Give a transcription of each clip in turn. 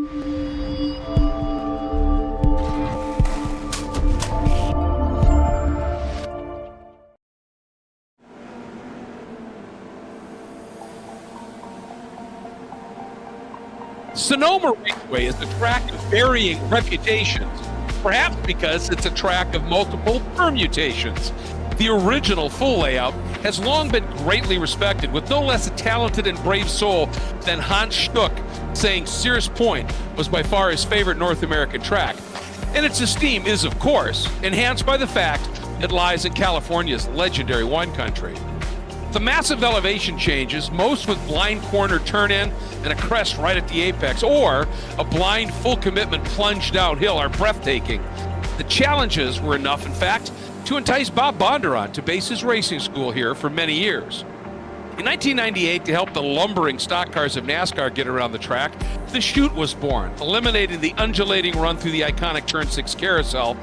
Sonoma Raceway is a track of varying reputations, perhaps because it's a track of multiple permutations. The original full layout has long been greatly respected, with no less a talented and brave soul than Hans Stuck saying Sears Point was by far his favorite North American track. And its esteem is, of course, enhanced by the fact it lies in California's legendary wine country. The massive elevation changes, most with blind corner turn-in and a crest right at the apex, or a blind full commitment plunge downhill, are breathtaking. The challenges were enough, in fact, to entice Bob Bondurant to base his racing school here for many years. In 1998, to help the lumbering stock cars of NASCAR get around the track, the chute was born, eliminating the undulating run through the iconic Turn 6 carousel,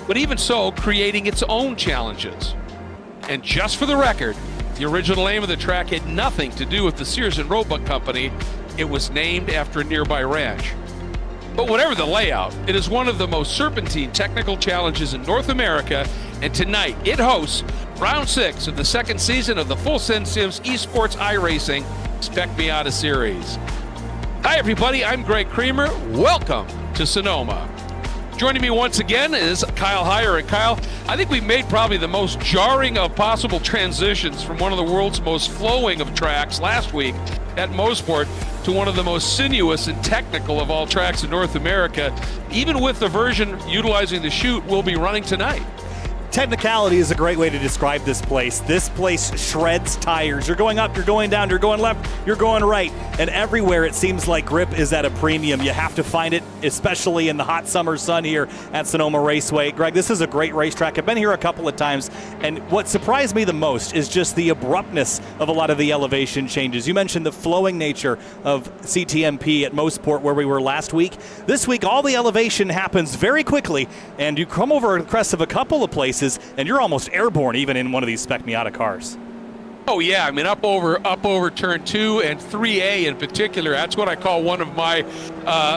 but even so, creating its own challenges. And just for the record, the original name of the track had nothing to do with the Sears and Roebuck Company. It was named after a nearby ranch. But whatever the layout, it is one of the most serpentine technical challenges in North America, and tonight it hosts Round 6 of the second season of the Full Send Sims Esports iRacing Spec Miata series. Hi everybody, I'm Greg Creamer. Welcome to Sonoma. Joining me once again is Kyle Heyer. And Kyle, I think we made probably the most jarring of possible transitions from one of the world's most flowing of tracks last week at Mosport to one of the most sinuous and technical of all tracks in North America, even with the version utilizing the chute we'll be running tonight. Technicality is a great way to describe this place. This place shreds tires. You're going up, you're going down, you're going left, you're going right. And everywhere it seems like grip is at a premium. You have to find it, especially in the hot summer sun here at Sonoma Raceway. Greg, this is a great racetrack. I've been here a couple of times, and what surprised me the most is just the abruptness of a lot of the elevation changes. You mentioned the flowing nature of CTMP at Mosport where we were last week. This week, all the elevation happens very quickly, and you come over the crest of a couple of places, and you're almost airborne even in one of these Spec Miata cars. Oh yeah, I mean up over turn 2 and 3A in particular. That's what I call one of my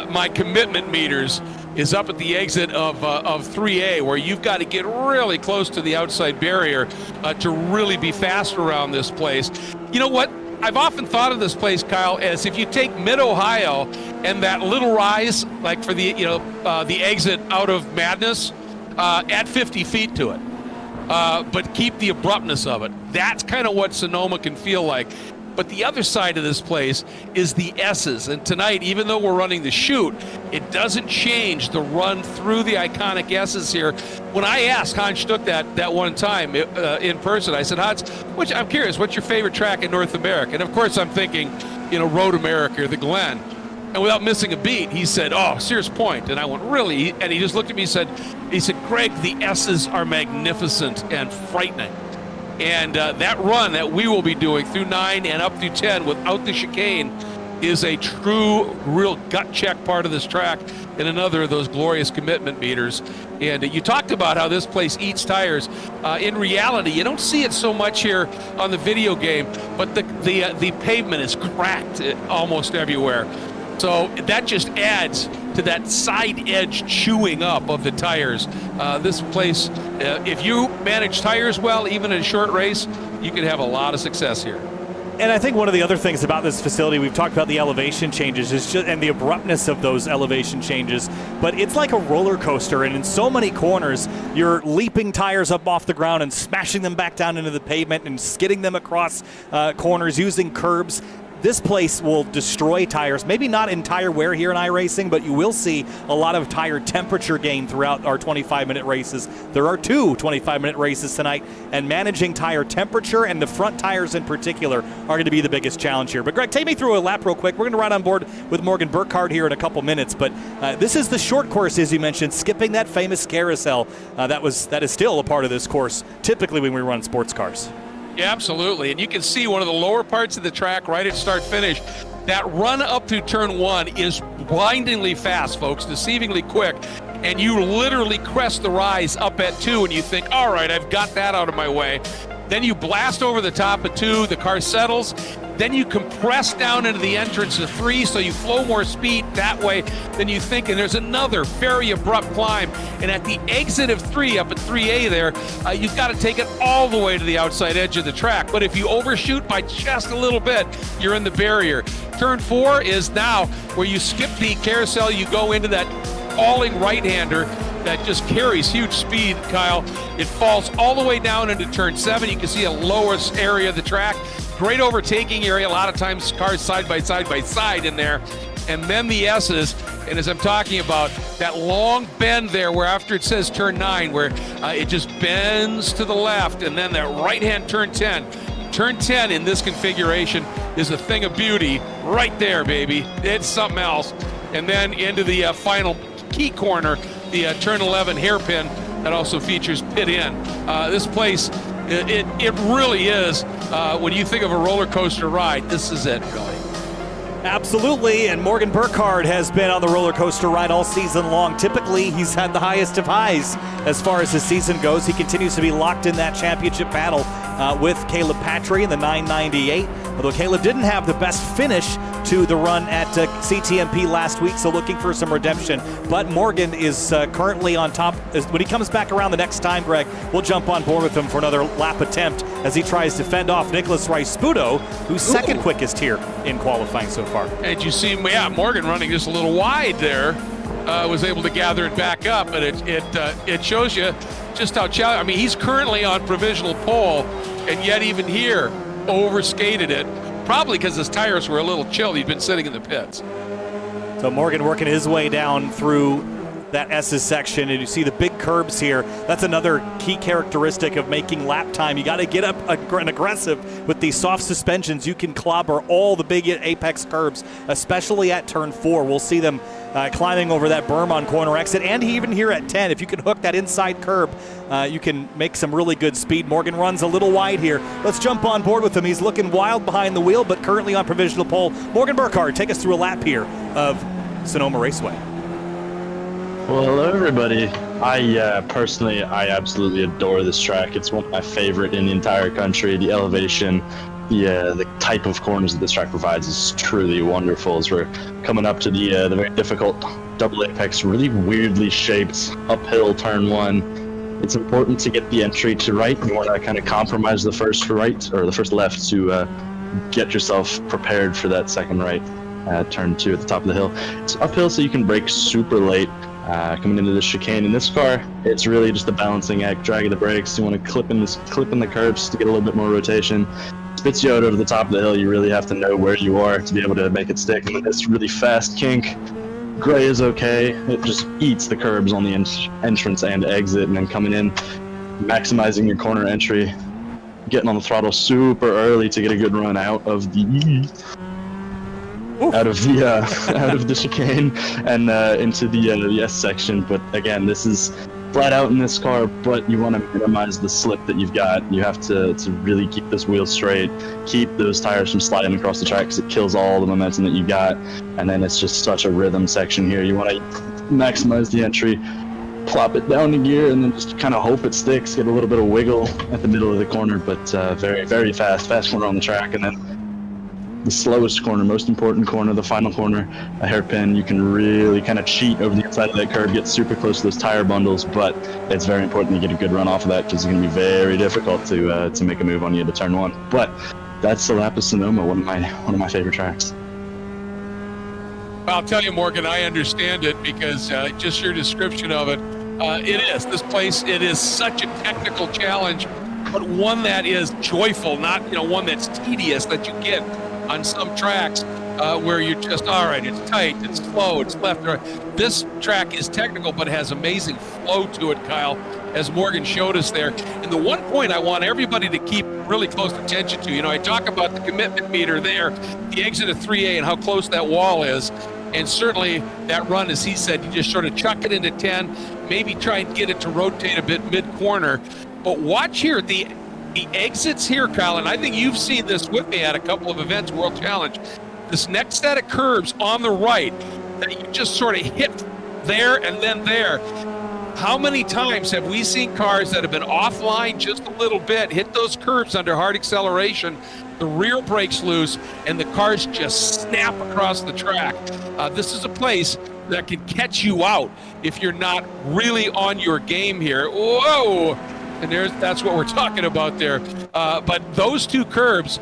my commitment meters, is up at the exit of 3A, where you've got to get really close to the outside barrier to really be fast around this place. You know what? I've often thought of this place, Kyle, as if you take Mid-Ohio and that little rise, like for the the exit out of Madness, add 50 feet to it, but keep the abruptness of it. That's kind of what Sonoma can feel like. But the other side of this place is the S's. And tonight, even though we're running the chute, it doesn't change the run through the iconic S's here. When I asked Hans Stuck that one time in person, I said, Hans, I'm curious, what's your favorite track in North America? And of course I'm thinking, Road America or the Glen. And without missing a beat, he said, oh, Sears Point. And I went, really? And he just looked at me and he said, Greg, the S's are magnificent and frightening. And that run that we will be doing through 9 and up through 10 without the chicane is a true, real gut check part of this track and another of those glorious commitment meters. And you talked about how this place eats tires. In reality, you don't see it so much here on the video game, but the pavement is cracked almost everywhere. So that just adds to that side edge chewing up of the tires. This place, if you manage tires well, even in a short race, you can have a lot of success here. And I think one of the other things about this facility, we've talked about the elevation changes and the abruptness of those elevation changes, but it's like a roller coaster, and in so many corners, you're leaping tires up off the ground and smashing them back down into the pavement and skidding them across corners using curbs. This place will destroy tires, maybe not in tire wear here in iRacing, but you will see a lot of tire temperature gain throughout our 25-minute races. There are 2 25-minute races tonight, and managing tire temperature and the front tires in particular are going to be the biggest challenge here. But Greg, take me through a lap real quick. We're going to ride on board with Morgan Burkhardt here in a couple minutes, but this is the short course, as you mentioned, skipping that famous carousel that is still a part of this course, typically when we run sports cars. Yeah, absolutely. And you can see one of the lower parts of the track right at start-finish. That run up through turn 1 is blindingly fast, folks, deceivingly quick. And you literally crest the rise up at 2, and you think, all right, I've got that out of my way. Then you blast over the top of 2, the car settles. Then you compress down into the entrance of 3, so you flow more speed that way than you think. And there's another very abrupt climb. And at the exit of 3, up at 3A there, you've got to take it all the way to the outside edge of the track. But if you overshoot by just a little bit, you're in the barrier. Turn 4 is now where you skip the carousel, you go into that falling right-hander that just carries huge speed, Kyle. It falls all the way down into turn 7. You can see a lowest area of the track. Great overtaking area. A lot of times cars side by side in there. And then the S's, and as I'm talking about, that long bend there where after it says turn 9, where it just bends to the left, and then that right-hand turn 10. Turn 10 in this configuration is a thing of beauty right there, baby. It's something else. And then into the final key corner, the turn 11 hairpin that also features pit in. This place, it really is, when you think of a roller coaster ride, this is it, really. Absolutely, and Morgan Burkhardt has been on the roller coaster ride all season long. Typically, he's had the highest of highs as far as his season goes. He continues to be locked in that championship battle with Caleb Patry in the 998, although Caleb didn't have the best finish to the run at CTMP last week, so looking for some redemption. But Morgan is currently on top. When he comes back around the next time, Greg, we'll jump on board with him for another lap attempt as he tries to fend off Nicholas Rice-Sputo, who's second quickest here in qualifying so far. And you see, yeah, Morgan running just a little wide there, was able to gather it back up, but it shows you just how challenging. I mean, he's currently on provisional pole, and yet even here, overskated it. Probably because his tires were a little chilled. He'd been sitting in the pits. So Morgan working his way down through that S's section, and you see the big curbs here. That's another key characteristic of making lap time. You got to get up and aggressive with these soft suspensions. You can clobber all the big apex curbs, especially at turn 4. We'll see them climbing over that berm on corner exit, and even here at 10, if you can hook that inside curb, you can make some really good speed. Morgan runs a little wide here. Let's jump on board with him. He's looking wild behind the wheel, but currently on provisional pole. Morgan Burkhardt, take us through a lap here of Sonoma Raceway. Well, hello everybody. I personally absolutely adore this track. It's one of my favorite in the entire country. The elevation, the type of corners that this track provides is truly wonderful. As we're coming up to the very difficult double apex, really weirdly shaped uphill turn 1. It's important to get the entry to right. You want to kind of compromise the first right or the first left to get yourself prepared for that second right. Turn 2 at the top of the hill. It's uphill, so you can brake super late. Coming into this chicane in this car, it's really just a balancing act, dragging the brakes. You want to clip in the curbs to get a little bit more rotation. Spits you out over the top of the hill. You really have to know where you are to be able to make it stick. And this really fast kink, gray is okay. It just eats the curbs on the entrance and exit, and then coming in, maximizing your corner entry, getting on the throttle super early to get a good run out of the chicane and into the S section. But again, this is flat out in this car, but you want to minimize the slip that you've got. You have to really keep this wheel straight, keep those tires from sliding across the track, because it kills all the momentum that you got. And then it's just such a rhythm section here. You want to maximize the entry, plop it down to gear, and then just kind of hope it sticks, get a little bit of wiggle at the middle of the corner, but very, very fast corner on the track. And then the slowest corner, most important corner, the final corner, a hairpin, you can really kind of cheat over the inside of that curve, get super close to those tire bundles, but it's very important to get a good run off of that, because it's going to be very difficult to make a move on you to turn 1. But that's the lap of Sonoma, one of my favorite tracks. I'll tell you, Morgan, I understand it, because just your description of it, it is. This place, it is such a technical challenge, but one that is joyful, not one that's tedious that you get on some tracks where you're just, all right, it's tight, it's slow, it's left or right. This track is technical, but has amazing flow to it, Kyle, as Morgan showed us there. And the one point I want everybody to keep really close attention to, I talk about the commitment meter there, the exit of 3A and how close that wall is. And certainly that run, as he said, you just sort of chuck it into 10, maybe try and get it to rotate a bit mid-corner. But watch here, the exits here, Kyle, and I think you've seen this with me at a couple of events, World Challenge. This next set of curves on the right that you just sort of hit there and then there. How many times have we seen cars that have been offline just a little bit, hit those curves under hard acceleration, the rear breaks loose, and the cars just snap across the track? This is a place that can catch you out if you're not really on your game here. Whoa! And that's what we're talking about there. But those two curbs,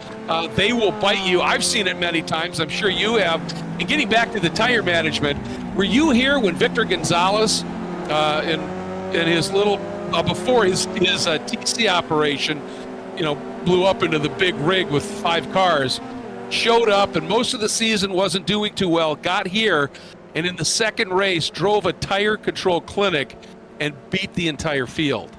they will bite you. I've seen it many times. I'm sure you have. And getting back to the tire management, were you here when Victor Gonzalez, in his little before his TC operation, blew up into the big rig with 5 cars, showed up, and most of the season wasn't doing too well, got here, and in the second race drove a tire control clinic and beat the entire field.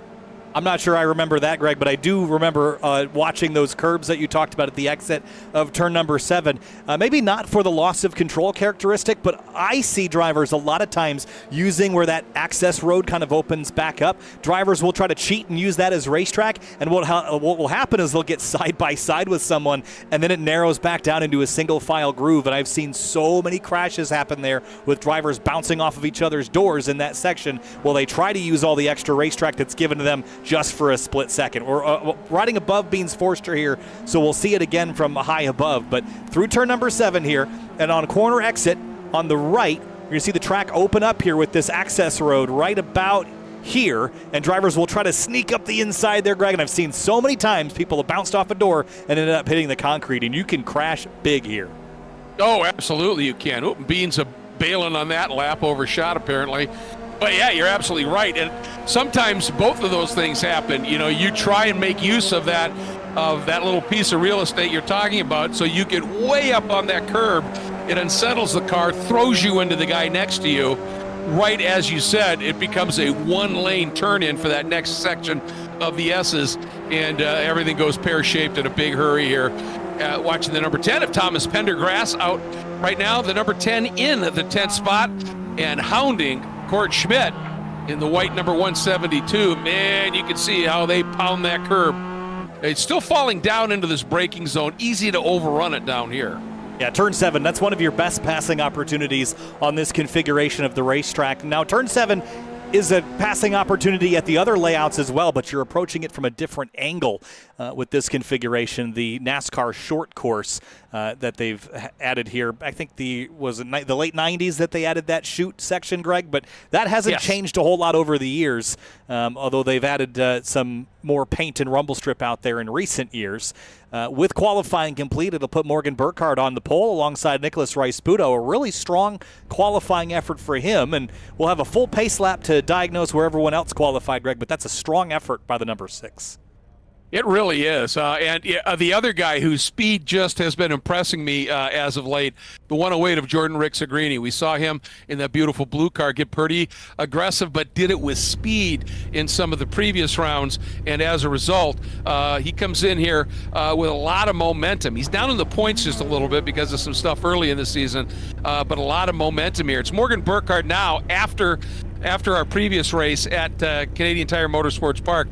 I'm not sure I remember that, Greg, but I do remember watching those curbs that you talked about at the exit of turn number 7. Maybe not for the loss of control characteristic, but I see drivers a lot of times using where that access road kind of opens back up. Drivers will try to cheat and use that as racetrack, and what will happen is they'll get side by side with someone, and then it narrows back down into a single file groove. And I've seen so many crashes happen there with drivers bouncing off of each other's doors in that section while they try to use all the extra racetrack that's given to them just for a split second. We're riding above Beans Forster here, so we'll see it again from high above. But through turn number 7 here, and on corner exit on the right, you're going to see the track open up here with this access road right about here, and drivers will try to sneak up the inside there, Greg, and I've seen so many times people have bounced off a door and ended up hitting the concrete, and you can crash big here. Oh, absolutely you can. Oh, Beans a bailing on that lap, overshot apparently. But yeah, you're absolutely right. And sometimes both of those things happen. You try and make use of that little piece of real estate you're talking about, so you get way up on that curb. It unsettles the car, throws you into the guy next to you. Right as you said, it becomes a one-lane turn-in for that next section of the S's, and everything goes pear-shaped in a big hurry here. Watching the number 10 of Thomas Pendergrass out right now, the number 10 in the 10th spot, and hounding Court Schmidt in the white number 172. Man, you can see how they pound that curb. It's still falling down into this braking zone. Easy to overrun it down here. Yeah, turn 7, that's one of your best passing opportunities on this configuration of the racetrack. Now, turn 7 is a passing opportunity at the other layouts as well, but you're approaching it from a different angle with this configuration. The NASCAR short course that they've added here, I think the late 90s that they added that chute section, Greg, but that hasn't changed a whole lot over the years, although they've added some more paint and rumble strip out there in recent years. With qualifying complete, it'll put Morgan Burkhardt on the pole alongside Nicholas Rice-Puto. A really strong qualifying effort for him, and we'll have a full pace lap to diagnose where everyone else qualified, Greg, but that's a strong effort by the number 6. It really is. And the other guy whose speed just has been impressing me as of late, the 108 of Jordan Rick-Sagrini. We saw him in that beautiful blue car get pretty aggressive, but did it with speed in some of the previous rounds. And as a result, he comes in here with a lot of momentum. He's down in the points just a little bit because of some stuff early in the season, but a lot of momentum here. It's Morgan Burkhardt now after our previous race at Canadian Tire Motorsports Park,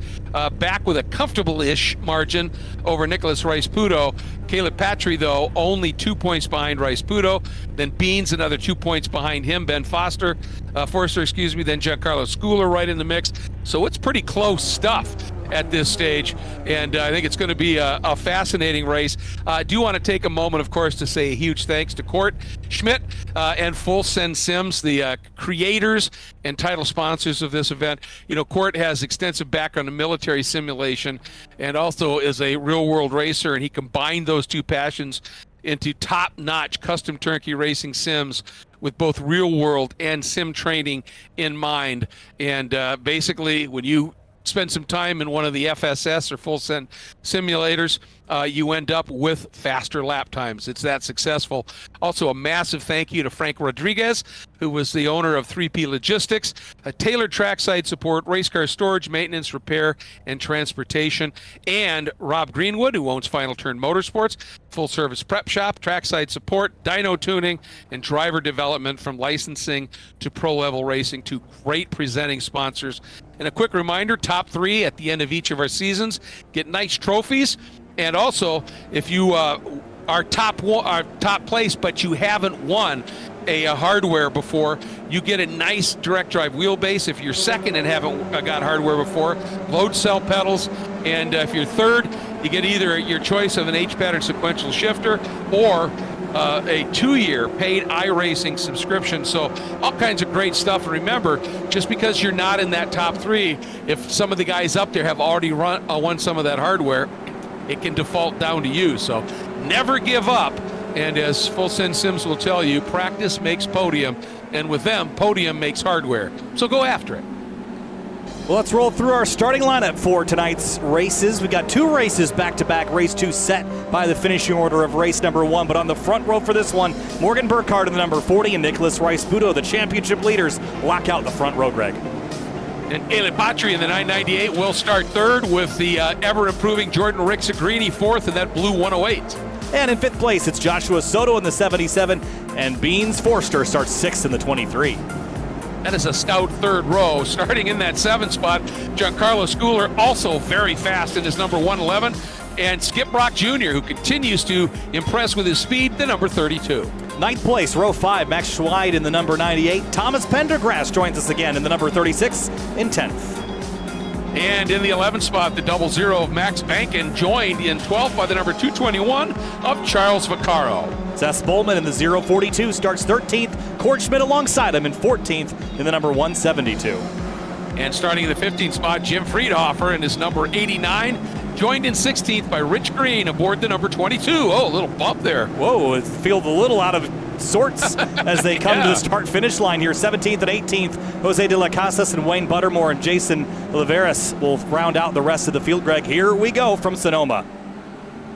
back with a comfortable-ish margin over Nicholas Rice-Puto. Caleb Patry, though, only 2 points behind Rice-Puto. Then Beans, another 2 points behind him. Ben Forster, then Giancarlo Schooler right in the mix. So it's pretty close stuff at this stage, and I think it's going to be a fascinating race. I do want to take a moment, of course, to say a huge thanks to Court Schmidt and Full Send Sims, the creators and title sponsors of this event. Court has extensive background in military simulation and also is a real-world racer, and he combined those two passions into top-notch custom turnkey racing sims with both real-world and sim training in mind. And basically, when you spend some time in one of the FSS or full send simulators, you end up with faster lap times. It's that successful. Also, a massive thank you to Frank Rodriguez, who was the owner of 3P Logistics, a tailored trackside support, race car storage, maintenance, repair, and transportation, and Rob Greenwood, who owns Final Turn Motorsports, full-service prep shop, trackside support, dyno tuning, and driver development from licensing to pro-level racing, to great presenting sponsors. And a quick reminder, top 3 at the end of each of our seasons get nice trophies. And also, if you are top place, but you haven't won, a hardware before, you get a nice direct drive wheelbase. If you're second and haven't got hardware before, load cell pedals. And if you're third, you get either your choice of an H-pattern sequential shifter or a 2-year paid iRacing subscription. So all kinds of great stuff. And remember, just because you're not in that top 3, if some of the guys up there have already won some of that hardware, it can default down to you. So never give up. And as Full Send Sims will tell you, practice makes podium. And with them, podium makes hardware. So go after it. Well, let's roll through our starting lineup for tonight's races. We got 2 races back-to-back. Race 2 set by the finishing order of race number 1. But on the front row for this one, Morgan Burkhardt in the number 40 and Nicholas Rice-Budo, the championship leaders, lock out the front row, Greg. And Caleb Patry in the 998 will start third with the ever-improving Jordan Rixagrini fourth in that blue 108. And in 5th place, it's Joshua Soto in the 77, and Beans Forster starts 6th in the 23. That is a stout third row. Starting in that 7th spot, Giancarlo Schooler, also very fast in his number 111. And Skip Brock Jr., who continues to impress with his speed, the number 32. 9th place, row 5, Max Schweid in the number 98. Thomas Pendergrass joins us again in the number 36 in 10th. And in the 11th spot, the 00 of Max Bankin, joined in 12th by the number 221 of Charles Vaccaro. Seth Bowman in the 042 starts 13th. Cord Schmidt alongside him in 14th in the number 172. And starting in the 15th spot, Jim Friedhofer in his number 89, joined in 16th by Rich Green aboard the number 22. Oh, a little bump there. Whoa, it feels a little out of sorts as they come to the start-finish line here. 17th and 18th, Jose de la Casas and Wayne Buttermore and Jason Oliveras will round out the rest of the field, Greg. Here we go from Sonoma.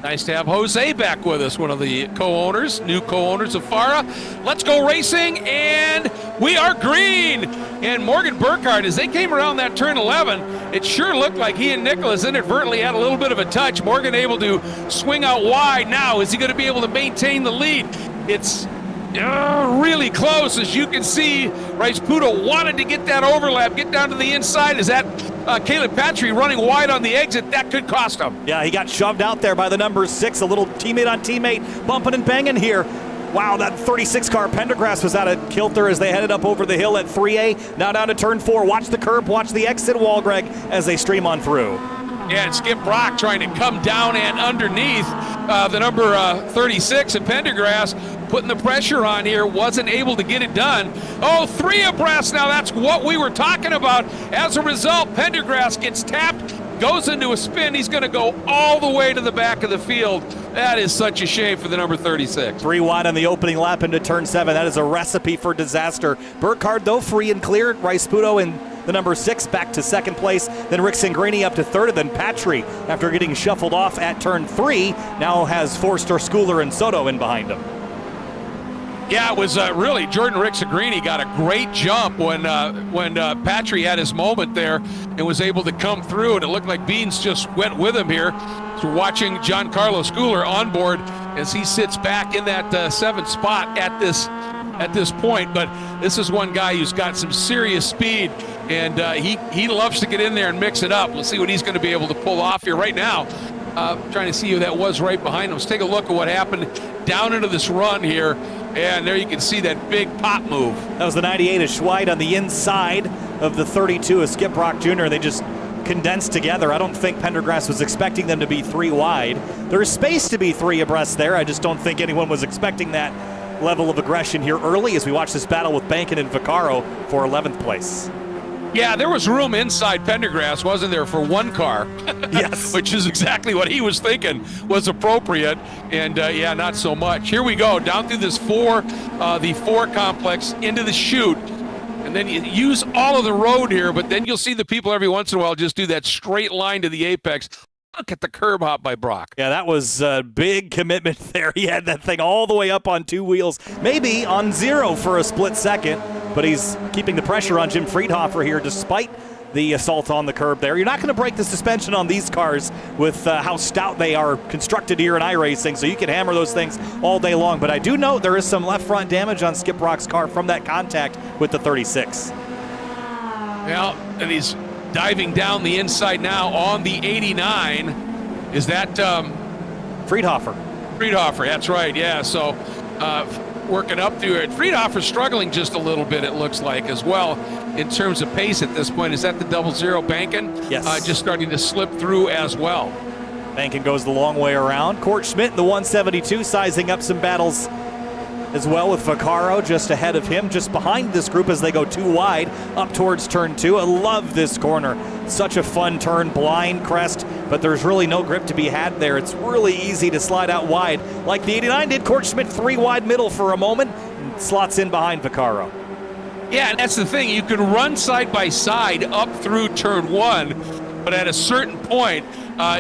Nice to have Jose back with us, one of the co-owners, new co-owners of FARA. Let's go racing, and we are green. And Morgan Burkhardt, as they came around that turn 11, it sure looked like he and Nicholas inadvertently had a little bit of a touch. Morgan able to swing out wide. Now, is he going to be able to maintain the lead? It's really close, as you can see. Rice-Budo wanted to get that overlap, get down to the inside. Is that Caleb Patry running wide on the exit? That could cost him. Yeah, he got shoved out there by the number 6, a little teammate on teammate, bumping and banging here. Wow, that 36 car Pendergrass was out of kilter as they headed up over the hill at 3A. Now down to turn 4. Watch the curb, watch the exit wall, Greg, as they stream on through. Yeah, and Skip Brock trying to come down and underneath the number 36 of Pendergrass, putting the pressure on here, wasn't able to get it done. Oh, 3 abreast now, that's what we were talking about. As a result, Pendergrass gets tapped, goes into a spin. He's going to go all the way to the back of the field. That is such a shame for the number 36. 3 wide on the opening lap into turn 7. That is a recipe for disaster. Burkhardt, though, free and clear. Rice-Budo in the number 6 back to 2nd place. Then Rick Sangrini up to 3rd. And then Patry, after getting shuffled off at turn 3, now has Forster, Schooler, and Soto in behind him. Yeah, it was really Jordan Rixagrini got a great jump when Patry had his moment there and was able to come through, and it looked like Beans just went with him here. So watching Giancarlo Schooler on board as he sits back in that 7th spot at this point. But this is one guy who's got some serious speed, and he loves to get in there and mix it up. We'll see what he's going to be able to pull off here right now. Trying to see who that was right behind him. Let's take a look at what happened down into this run here. And there you can see that big pop move. That was the 98 of Schweid on the inside of the 32 of Skip Brock Jr. They just condensed together. I don't think Pendergrass was expecting them to be 3 wide. There's space to be 3 abreast there. I just don't think anyone was expecting that level of aggression here early as we watch this battle with Bankin and Vaccaro for 11th place. Yeah, there was room inside Pendergrass, wasn't there, for 1 car? Yes. Which is exactly what he was thinking was appropriate. And, yeah, not so much. Here we go, down through this the 4 complex into the chute. And then you use all of the road here, but then you'll see the people every once in a while just do that straight line to the apex. Look at the curb hop by Brock. Yeah, that was a big commitment there. He had that thing all the way up on 2 wheels, maybe on 0 for a split second, but he's keeping the pressure on Jim Friedhofer here despite the assault on the curb there. You're not going to break the suspension on these cars with how stout they are constructed here in iRacing, so you can hammer those things all day long. But I do note there is some left front damage on Skip Brock's car from that contact with the 36. Well, and he's diving down the inside now on the 89. Is that Friedhofer? Friedhofer, that's right, yeah. So working up through it. Friedhofer's struggling just a little bit, it looks like, as well, in terms of pace at this point. Is that the 00 Bankin? Yes. Just starting to slip through as well. Bankin goes the long way around. Court Schmidt in the 172 sizing up some battles as well, with Vaccaro just ahead of him, just behind this group as they go too wide up towards turn 2. I love this corner. Such a fun turn, blind crest, but there's really no grip to be had there. It's really easy to slide out wide like the 89 did. Court Schmidt 3 wide middle for a moment and slots in behind Vaccaro. Yeah, and that's the thing. You can run side by side up through turn 1, but at a certain point,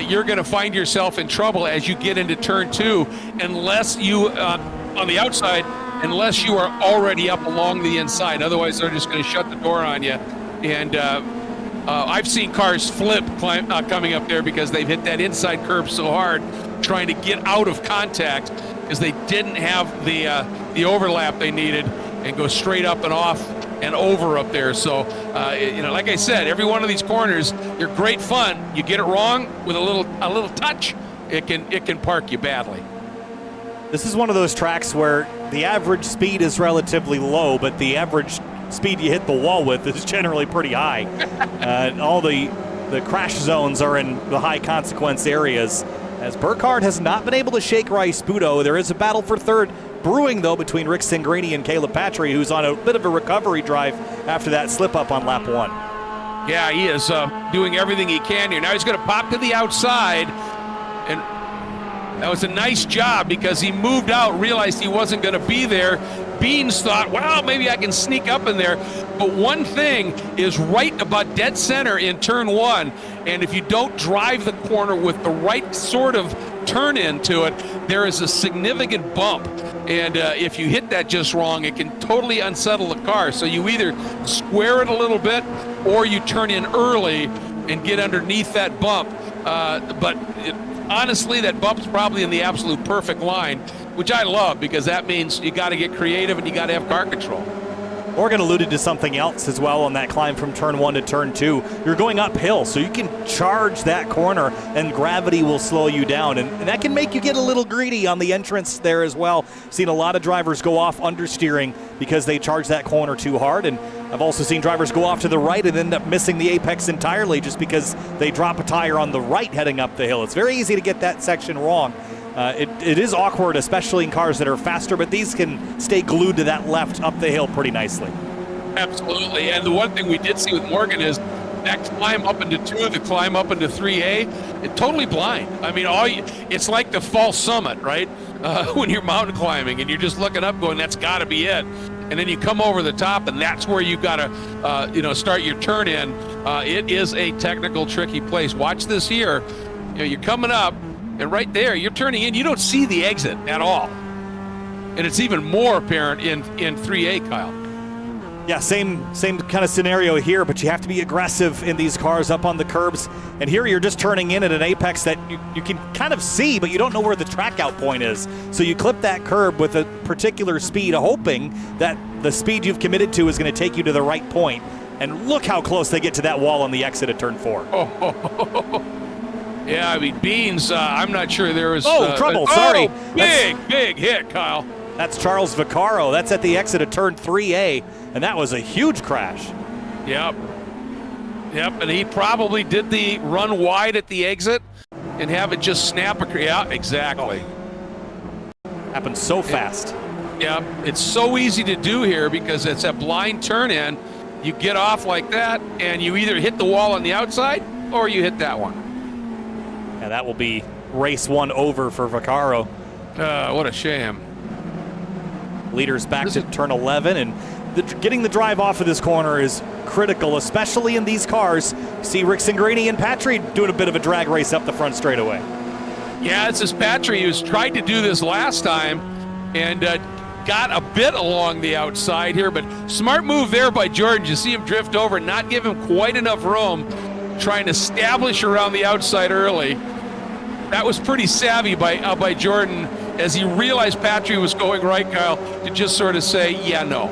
you're going to find yourself in trouble as you get into turn 2, unless you, on the outside, unless you are already up along the inside. Otherwise, they're just going to shut the door on you. And I've seen cars flip coming up there because they've hit that inside curb so hard, trying to get out of contact because they didn't have the overlap they needed, and go straight up and off and over up there. So, like I said, every one of these corners, they're great fun. You get it wrong with a little touch, it can park you badly. This is one of those tracks where the average speed is relatively low, but the average speed you hit the wall with is generally pretty high. All the crash zones are in the high consequence areas, as Burkhardt has not been able to shake Rice Budo. There is a battle for third brewing, though, between Rick Singrini and Caleb Patry, who's on a bit of a recovery drive after that slip-up on lap 1. Yeah, he is doing everything he can here. Now he's going to pop to the outside, and that was a nice job because he moved out, realized he wasn't going to be there. Beans thought, well, maybe I can sneak up in there. But one thing is right about dead center in turn 1, and if you don't drive the corner with the right sort of turn into it, there is a significant bump. And if you hit that just wrong, it can totally unsettle the car. So you either square it a little bit or you turn in early and get underneath that bump. Honestly, that bump's probably in the absolute perfect line, which I love because that means you got to get creative and you got to have car control. Morgan alluded to something else as well on that climb from turn 1 to turn 2. You're going uphill, so you can charge that corner and gravity will slow you down. And that can make you get a little greedy on the entrance there as well. Seen a lot of drivers go off understeering because they charge that corner too hard. And I've also seen drivers go off to the right and end up missing the apex entirely just because they drop a tire on the right heading up the hill. It's very easy to get that section wrong. It is awkward, especially in cars that are faster, but these can stay glued to that left up the hill pretty nicely. Absolutely, and the one thing we did see with Morgan is that climb up into 2, the climb up into 3A, it's totally blind. I mean, it's like the false summit, right? When you're mountain climbing and you're just looking up going, that's got to be it. And then you come over the top, and that's where you got to, start your turn in. It is a technical, tricky place. Watch this here. You're coming up, and right there, you're turning in. You don't see the exit at all. And it's even more apparent in 3A, Kyle. Yeah, same kind of scenario here, but you have to be aggressive in these cars up on the curbs. And here you're just turning in at an apex that you can kind of see, but you don't know where the track out point is. So you clip that curb with a particular speed, hoping that the speed you've committed to is going to take you to the right point. And look how close they get to that wall on the exit at turn 4. Yeah, I mean, Beans, I'm not sure there was... trouble, sorry. Big hit, Kyle. That's Charles Vaccaro. That's at the exit of turn 3A, and that was a huge crash. Yep, and he probably did the run wide at the exit and have it just snap. Yeah, exactly. Happened so fast. Yeah, it's so easy to do here because it's a blind turn in. You get off like that, and you either hit the wall on the outside or you hit that one. Yeah, that will be race 1 over for Vaccaro. What a shame. Leaders back to turn 11, and getting the drive off of this corner is critical, especially in these cars. See Rick Singrini and Patry doing a bit of a drag race up the front straightaway. Yeah, this is Patry who's tried to do this last time and got a bit along the outside here, but smart move there by Jordan. You see him drift over and not give him quite enough room, trying to establish around the outside early. That was pretty savvy by Jordan as he realized Patry was going right, Kyle, to just sort of say, yeah, no.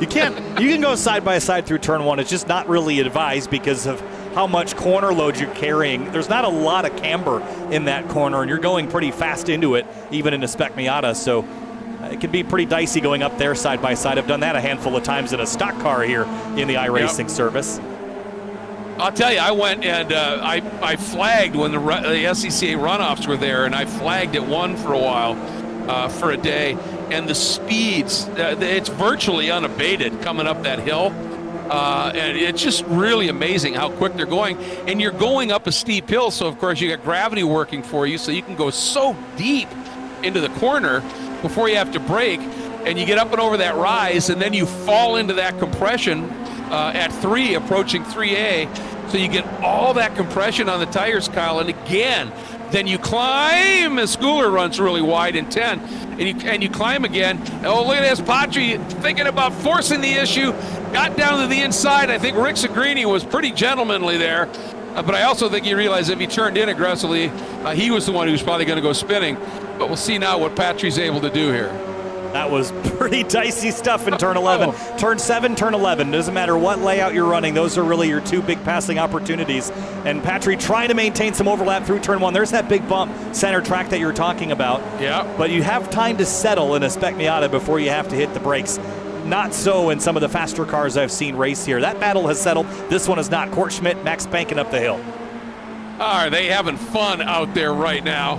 You can go side by side through turn 1. It's just not really advised because of how much corner load you're carrying. There's not a lot of camber in that corner, and you're going pretty fast into it, even in a Spec Miata. So it can be pretty dicey going up there side by side. I've done that a handful of times in a stock car here in the iRacing service. I'll tell you, I went and I flagged when the SCCA runoffs were there, and I flagged at one for a while, for a day, and the speeds, it's virtually unabated coming up that hill. And it's just really amazing how quick they're going. And you're going up a steep hill, so of course you got gravity working for you, so you can go so deep into the corner before you have to brake, and you get up and over that rise, and then you fall into that compression at 3, approaching 3A. So you get all that compression on the tires, Kyle, and again, then you climb. The schooler runs really wide in 10, and you climb again. Oh, look at this, Patry thinking about forcing the issue. Got down to the inside. I think Rick Sagrini was pretty gentlemanly there, but I also think he realized if he turned in aggressively, he was the one who's probably going to go spinning. But we'll see now what Patry's able to do here. That was pretty dicey stuff in turn 11. Turn 7, turn 11. Doesn't matter what layout you're running. Those are really your 2 big passing opportunities. And Patry trying to maintain some overlap through turn 1. There's that big bump center track that you're talking about. Yeah. But you have time to settle in a Spec Miata before you have to hit the brakes. Not so in some of the faster cars I've seen race here. That battle has settled. This one is not. Court Schmidt, Max banking up the hill. Are they having fun out there right now?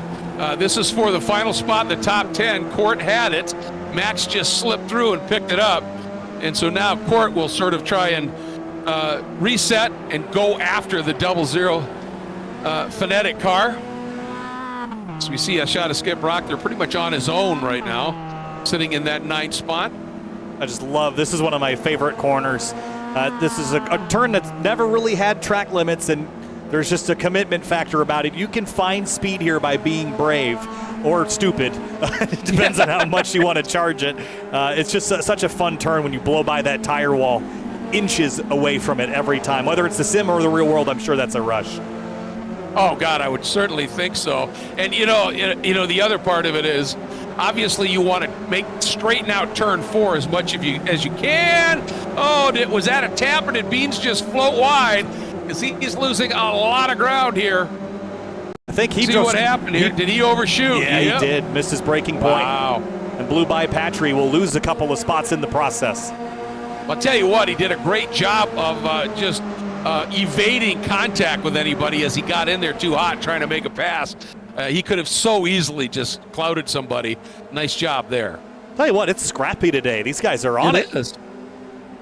This is for the final spot in the top 10. Court had it. Max just slipped through and picked it up. And so now Court will sort of try and reset and go after the 00 phonetic car. So we see a shot of Skip Brock. They're pretty much on his own right now, sitting in that 9th spot. I just love, this is one of my favorite corners. This is a turn that's never really had track limits, and there's just a commitment factor about it. You can find speed here by being brave or stupid. It depends on how much you want to charge it. It's just such a fun turn when you blow by that tire wall, inches away from it every time. Whether it's the sim or the real world, I'm sure that's a rush. Oh God, I would certainly think so. And you know, the other part of it is, obviously you want to straighten out turn 4 as much as you can. Oh, was that a tap, or did Beans just float wide? Because he's losing a lot of ground here. I think he see what happened here. Did he overshoot? Yeah, he did. Missed his braking point. Wow. And blew by Patry. Will lose a couple of spots in the process. I'll tell you what, he did a great job of just evading contact with anybody as he got in there too hot trying to make a pass. He could have so easily just clouded somebody. Nice job there. Tell you what, it's scrappy today. These guys are on it.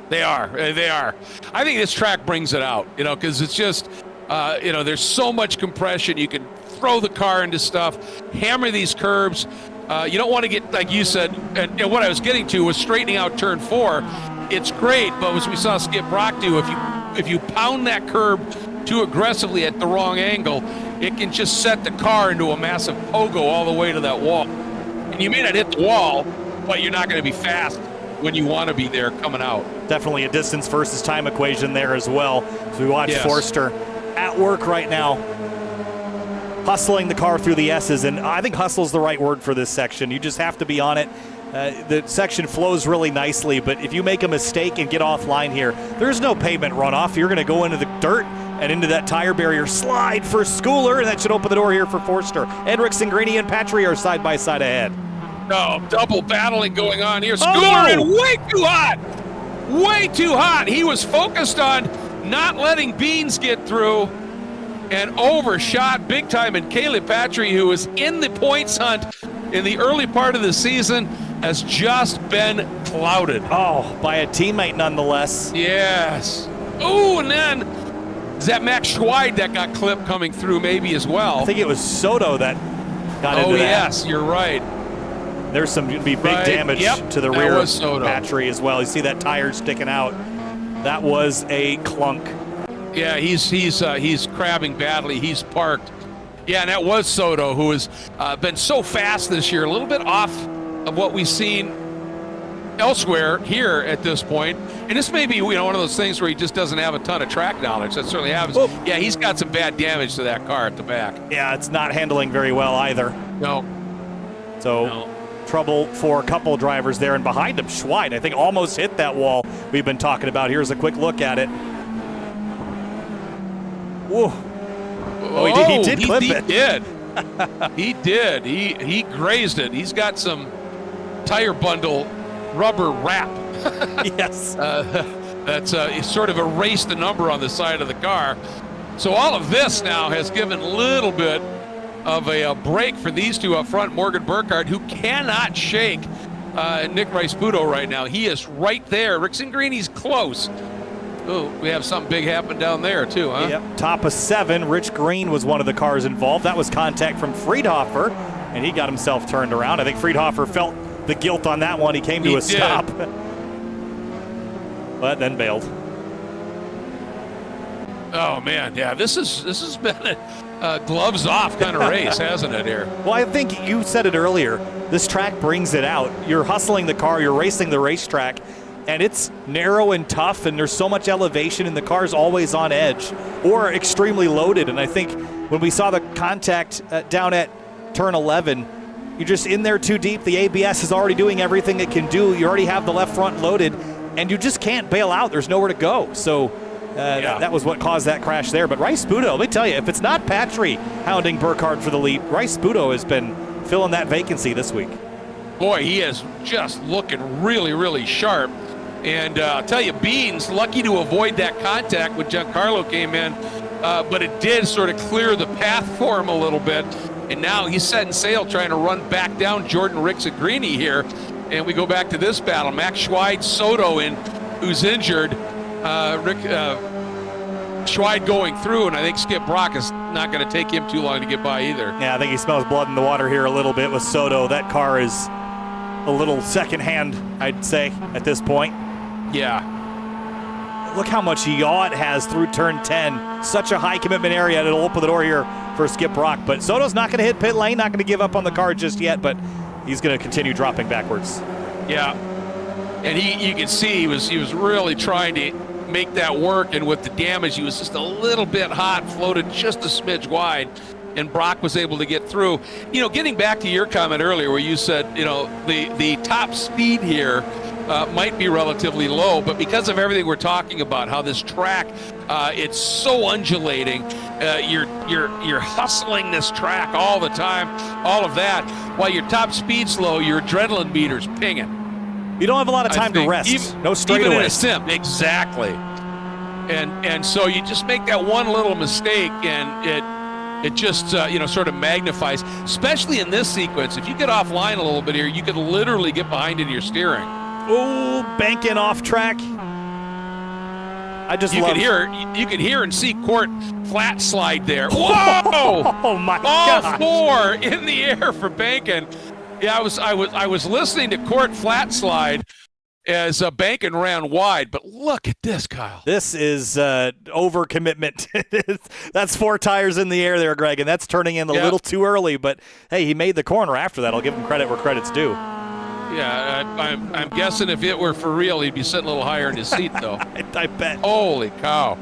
They are. They are. I think this track brings it out, because it's just, there's so much compression. You can throw the car into stuff, hammer these curbs. You don't want to get, like you said, and what I was getting to was straightening out turn 4. It's great, but as we saw Skip Brock do, if you pound that curb too aggressively at the wrong angle, it can just set the car into a massive pogo all the way to that wall. And you may not hit the wall, but you're not going to be fast when you want to be there coming out. Definitely a distance versus time equation there as well. So we watch Forster at work right now, hustling the car through the S's, and I think hustle is the right word for this section. You just have to be on it. The section flows really nicely, but if you make a mistake and get offline here, there's no pavement runoff. You're going to go into the dirt and into that tire barrier, slide for Schooler, and that should open the door here for Forster. Edrickson, Greeny, and Patry are side by side ahead. No, double battling going on here. Schooler in way too hot. Way too hot. He was focused on not letting Beans get through and overshot big time. And Caleb Patry, who was in the points hunt in the early part of the season, has just been clouded. Oh, by a teammate nonetheless. Yes. Oh, and then is that Max Schweid that got clipped coming through maybe as well? I think it was Soto that got into that. Oh, yes, you're right. There's some big damage to the rear of Patry as well. You see that tire sticking out. That was a clunk. Yeah, he's crabbing badly. He's parked. Yeah, and that was Soto, who has been so fast this year, a little bit off of what we've seen elsewhere here at this point. And this may be one of those things where he just doesn't have a ton of track knowledge. That certainly happens. Oh. Yeah, he's got some bad damage to that car at the back. Yeah, it's not handling very well either. No. So trouble for a couple drivers there, and behind him, Schweid, I think, almost hit that wall we've been talking about. Here's a quick look at it. Whoa. Oh, he did clip it. He did. He did. He grazed it. He's got some tire bundle rubber wrap. Yes. That's sort of erased the number on the side of the car. So all of this now has given a little bit of a break for these two up front. Morgan Burkhardt, who cannot shake Nick Rice-Puto right now. He is right there. Riccingrini's close. Oh, we have something big happen down there too, huh? Yep. Top of 7. Rich Green was one of the cars involved. That was contact from Friedhofer, and he got himself turned around. I think Friedhofer felt the guilt on that one. He came to a stop, but then bailed. Oh man, yeah, this has been a gloves off kind of race, hasn't it here? Well, I think you said it earlier. This track brings it out. You're hustling the car, you're racing the racetrack, and it's narrow and tough, and there's so much elevation, and the car's always on edge or extremely loaded. And I think when we saw the contact down at turn 11, you're just in there too deep. The ABS is already doing everything it can do. You already have the left front loaded, and you just can't bail out. There's nowhere to go. So that was what caused that crash there. But Rice-Puto, let me tell you, if it's not Patry hounding Burkhardt for the lead, Rice-Puto has been filling that vacancy this week. Boy, he is just looking really, really sharp. And I'll tell you, Beans, lucky to avoid that contact when Giancarlo came in, but it did sort of clear the path for him a litting bit. And now he's setting sail trying to run back down Jordan Ricciagrini here. And we go back to this battle. Max Schweid, Soto in, who's injured. Schweid going through, and I think Skip Brock is not going to take him too long to get by either. Yeah, I think he smells blood in the water here a little bit with Soto. That car is a little secondhand, I'd say, at this point. Yeah. Look how much yaw it has through turn 10. Such a high commitment area. It'll open the door here for Skip Brock. But Soto's not going to hit pit lane, not going to give up on the car just yet, but he's going to continue dropping backwards. Yeah. And you can see he was really trying to make that work, and with the damage, he was just a little bit hot, floated just a smidge wide, and Brock was able to get through. You know, getting back to your comment earlier where you said, you know, the top speed here might be relatively low, but because of everything we're talking about, how this track, it's so undulating, you're hustling this track all the time, all of that, while your top speed's low, your adrenaline meter's pinging. You don't have a lot of time to rest. No straightaways. Even in a sim, exactly. And so you just make that one little mistake, and it just sort of magnifies. Especially in this sequence, if you get offline a little bit here, you could literally get behind in your steering. Oh, banking off track. You could hear and see Court flat slide there. Whoa! Oh my All gosh. 4 in the air for Bankin. Yeah, I was listening to Court flat slide as Bankin ran wide, but look at this, Kyle. This is overcommitment. That's 4 tires in the air there, Greg, and that's turning in a little too early. But hey, he made the corner after that. I'll give him credit where credit's due. Yeah, I'm guessing if it were for real, he'd be sitting a little higher in his seat, though. I bet. Holy cow!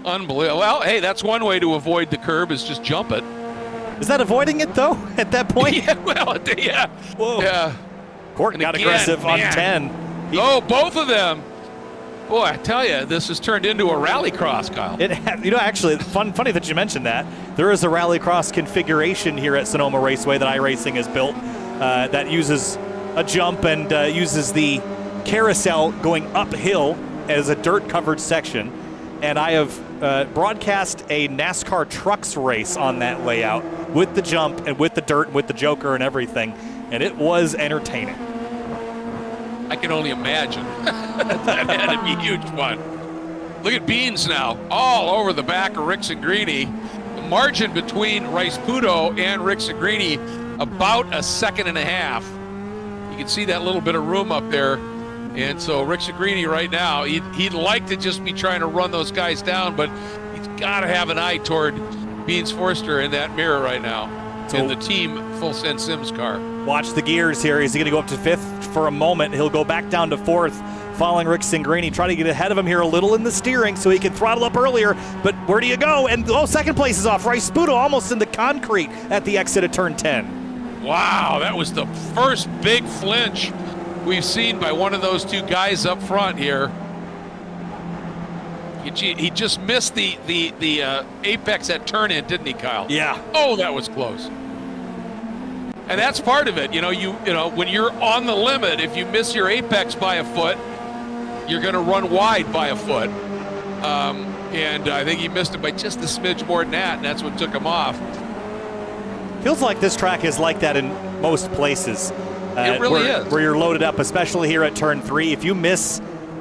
Unbelievable. Well, hey, that's one way to avoid the curb is just jump it. Is that avoiding it, though, at that point? Yeah, well, yeah. Whoa. Yeah. Court got aggressive on 10. Both of them. Boy, I tell you, this has turned into a rallycross, Kyle. Actually, funny that you mentioned that. There is a rallycross configuration here at Sonoma Raceway that iRacing has built that uses a jump and uses the carousel going uphill as a dirt-covered section. And I have broadcast a NASCAR trucks race on that layout with the jump and with the dirt and with the Joker and everything, and it was entertaining. I can only imagine. That had to be a huge fun. Look at Beans now, all over the back of Ricciagrini. The margin between Rice-Puto and Ricciagrini about a second and a half. You can see that little bit of room up there. And so Ricciagrini right now, he'd like to just be trying to run those guys down, but he's got to have an eye toward Beans Forster in that mirror right now. So in the team Full Send Sims car. Watch the gears here. He's going to go up to 5th for a moment. He'll go back down to 4th, following Ricciagrini. Try to get ahead of him here a little in the steering so he can throttle up earlier. But where do you go? And second place is off. Rice-Puto almost in the concrete at the exit of turn 10. Wow, that was the first big flinch we've seen by one of those two guys up front here. He just missed the apex at turn in, didn't he, Kyle? Yeah. Oh, that was close. And that's part of it. You know, when you're on the limit, if you miss your apex by a foot, you're going to run wide by a foot. And I think he missed it by just a smidge more than that, and that's what took him off. Feels like this track is like that in most places. It really is. Where you're loaded up, especially here at turn 3. If you miss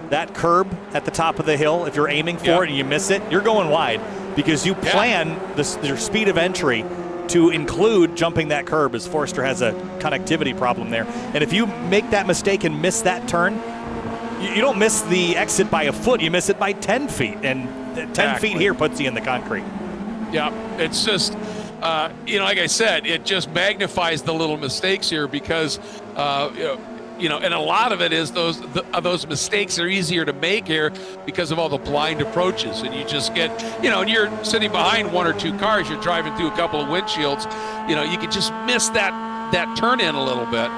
that curb at the top of the hill, if you're aiming for it and you miss it, you're going wide because you plan your speed of entry to include jumping that curb, as Forster has a connectivity problem there. And if you make that mistake and miss that turn, you don't miss the exit by a foot, you miss it by 10 feet. And 10 feet here puts you in the concrete. Yeah, it's just, you know, like I said, it just magnifies the little mistakes here because, you know, and a lot of it is those mistakes are easier to make here because of all the blind approaches. And you just get, you know, and you're sitting behind 1 or 2 cars, you're driving through a couple of windshields, you know, you can just miss that turn in a little bit.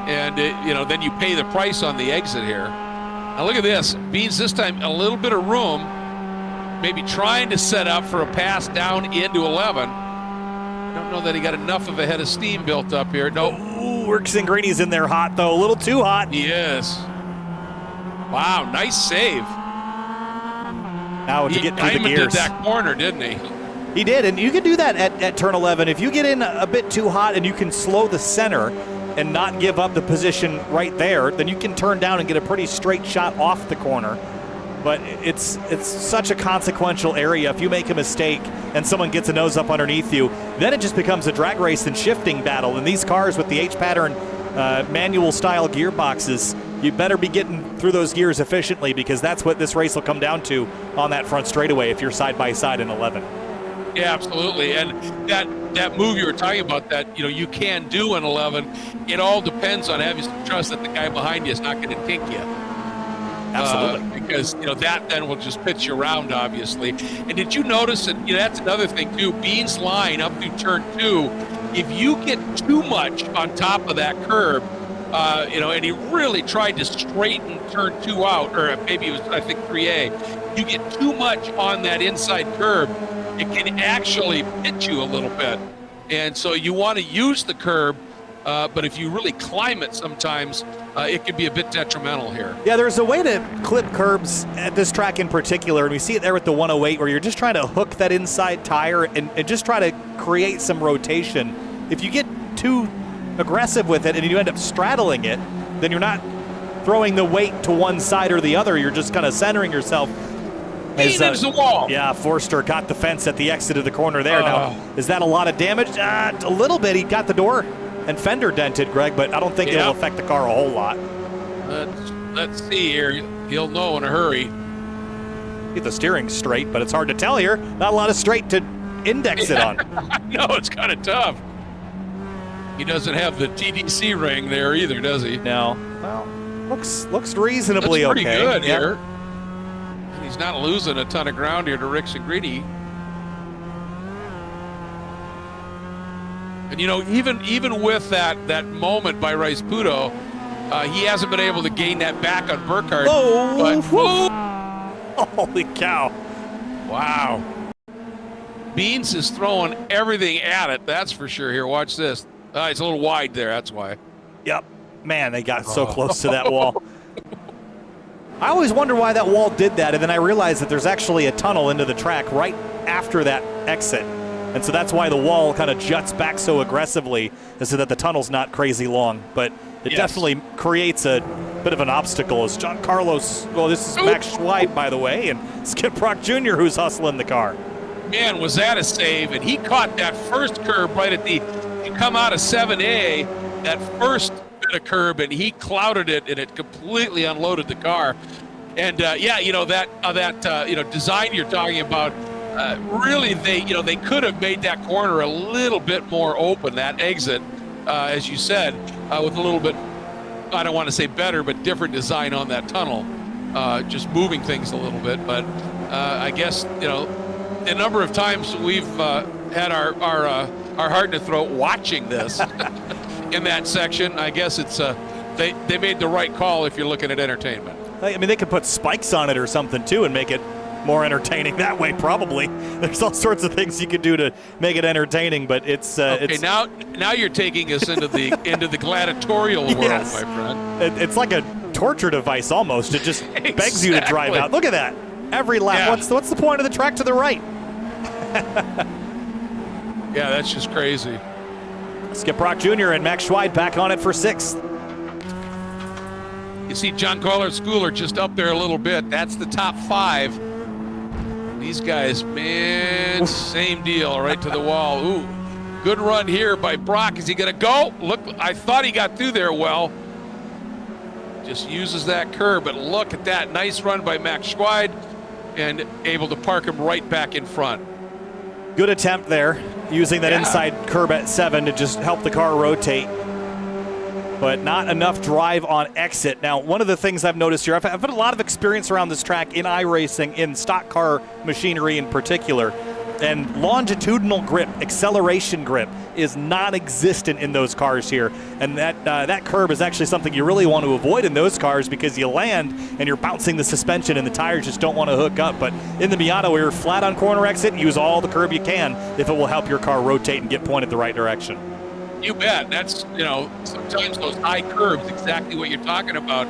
And, you know, then you pay the price on the exit here. Now look at this. Beans this time a little bit of room, maybe trying to set up for a pass down into 11. I don't know that he got enough of a head of steam built up here. No. Ooh, Works and Greeny's in there hot, though. A little too hot. He is. Wow, nice save. Now to get through the Diamonded gears. that corner, didn't he? He did, and you can do that at turn 11. If you get in a bit too hot and you can slow the center and not give up the position right there, then you can turn down and get a pretty straight shot off the corner. But it's such a consequential area. If you make a mistake and someone gets a nose up underneath you, then it just becomes a drag race and shifting battle. And these cars with the H-pattern manual style gearboxes, you better be getting through those gears efficiently because that's what this race will come down to on that front straightaway if you're side by side in 11. Yeah, absolutely. And that move you were talking about that, you know, you can do in 11, it all depends on having some trust that the guy behind you is not going to tink you. Absolutely. Because, you know, that then will just pitch you around, obviously. And did you notice, and you know, that's another thing, too, Bean's line up through turn 2, if you get too much on top of that curb, you know, and he really tried to straighten turn 2 out, or maybe it was, I think, 3A, you get too much on that inside curb, it can actually pitch you a little bit. And so you want to use the curb, but if you really climb it sometimes, it can be a bit detrimental here. Yeah, there's a way to clip curbs at this track in particular, and we see it there with the 108 where you're just trying to hook that inside tire and just try to create some rotation. If you get too aggressive with it and you end up straddling it, then you're not throwing the weight to one side or the other, you're just kind of centering yourself. Into the wall. Yeah, Forster got the fence at the exit of the corner there. Now, is that a lot of damage? A little bit. He got the door and fender dented, Greg, but I don't think it'll affect the car a whole lot. Let's see here. He'll know in a hurry. Get the steering straight, but it's hard to tell here. Not a lot of straight to index it on. No, it's kind of tough. He doesn't have the TDC ring there either, does he? No. Well, looks reasonably pretty okay. good here. And he's not losing a ton of ground here to Rick Greedy. And you know, even with that moment by Rice Puto, he hasn't been able to gain that back on Burkhardt. Holy cow! Wow. Beans is throwing everything at it. That's for sure. Here, watch this. It's a little wide there. That's why. Yep. Man, they got so close to that wall. I always wonder why that wall did that, and then I realized that there's actually a tunnel into the track right after that exit. And so that's why the wall kind of juts back so aggressively, is so that the tunnel's not crazy long. But it definitely creates a bit of an obstacle as John Carlos, well, this is Max Schweid, by the way, and Skip Brock Jr., who's hustling the car. Man, was that a save. And he caught that first curb right at you come out of 7A, that first bit of curb, and he clouded it, and it completely unloaded the car. And, yeah, you know, that you know, design you're talking about, really, they could have made that corner a little bit more open, that exit, as you said, with a little bit, I don't want to say better, but different design on that tunnel, just moving things a little bit. But I guess, you know, the number of times we've had our heart in the throat watching this in that section, I guess it's they made the right call if you're looking at entertainment. I mean, they could put spikes on it or something, too, and make it more entertaining that way, probably. There's all sorts of things you could do to make it entertaining, but it's okay. Now you're taking us into the gladiatorial world, yes. my friend. It's like a torture device almost. It just begs you to drive out. Look at that. Every lap. Yeah. What's the point of the track to the right? Yeah, that's just crazy. Skip Brock Jr. and Max Schweid back on it for 6th. You see Giancarlo Schooler just up there a little bit. That's the top 5. These guys, man, same deal, right to the wall. Ooh, good run here by Brock. Is he going to go? Look, I thought he got through there well. Just uses that curve, but look at that. Nice run by Max Schweid and able to park him right back in front. Good attempt there, using that inside curb at 7 to just help the car rotate. But not enough drive on exit. Now, one of the things I've noticed here, I've had a lot of experience around this track in iRacing, in stock car machinery in particular, and longitudinal grip, acceleration grip, is non-existent in those cars here. And that curb is actually something you really want to avoid in those cars because you land and you're bouncing the suspension and the tires just don't want to hook up. But in the Miata, where you're flat on corner exit, use all the curb you can if it will help your car rotate and get pointed the right direction. You bet. That's, sometimes those high curves, exactly what you're talking about.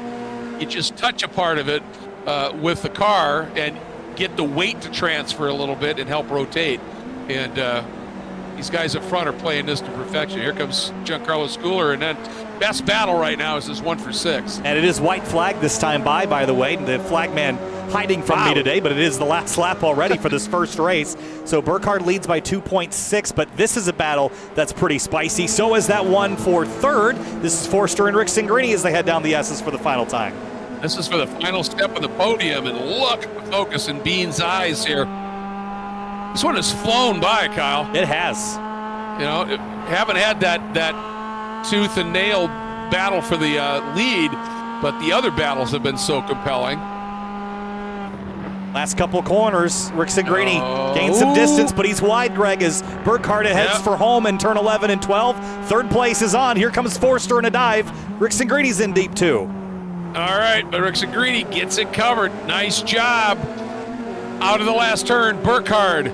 You just touch a part of it with the car and get the weight to transfer a little bit and help rotate. And these guys up front are playing this to perfection. Here comes Giancarlo Schooler, and then best battle right now is this 1 for 6. And it is white flag this time by the way. The flag man hiding from me today, but it is the last lap already for this first race. So Burkhardt leads by 2.6, but this is a battle that's pretty spicy. So is that one for 3rd. This is Forster and Rick Singrini as they head down the S's for the final time. This is for the final step of the podium, and look at the focus in Bean's eyes here. This one has flown by, Kyle. It has. Haven't had that tooth and nail battle for the lead, but the other battles have been so compelling. Last couple corners, Rick Singrini gained some distance, but he's wide, Greg, as Burkhardt heads for home in turn 11 and 12. 3rd place is on. Here comes Forster in a dive. Rick Singrini's in deep too. All right, but Rick Singrini gets it covered. Nice job. Out of the last turn, Burkhardt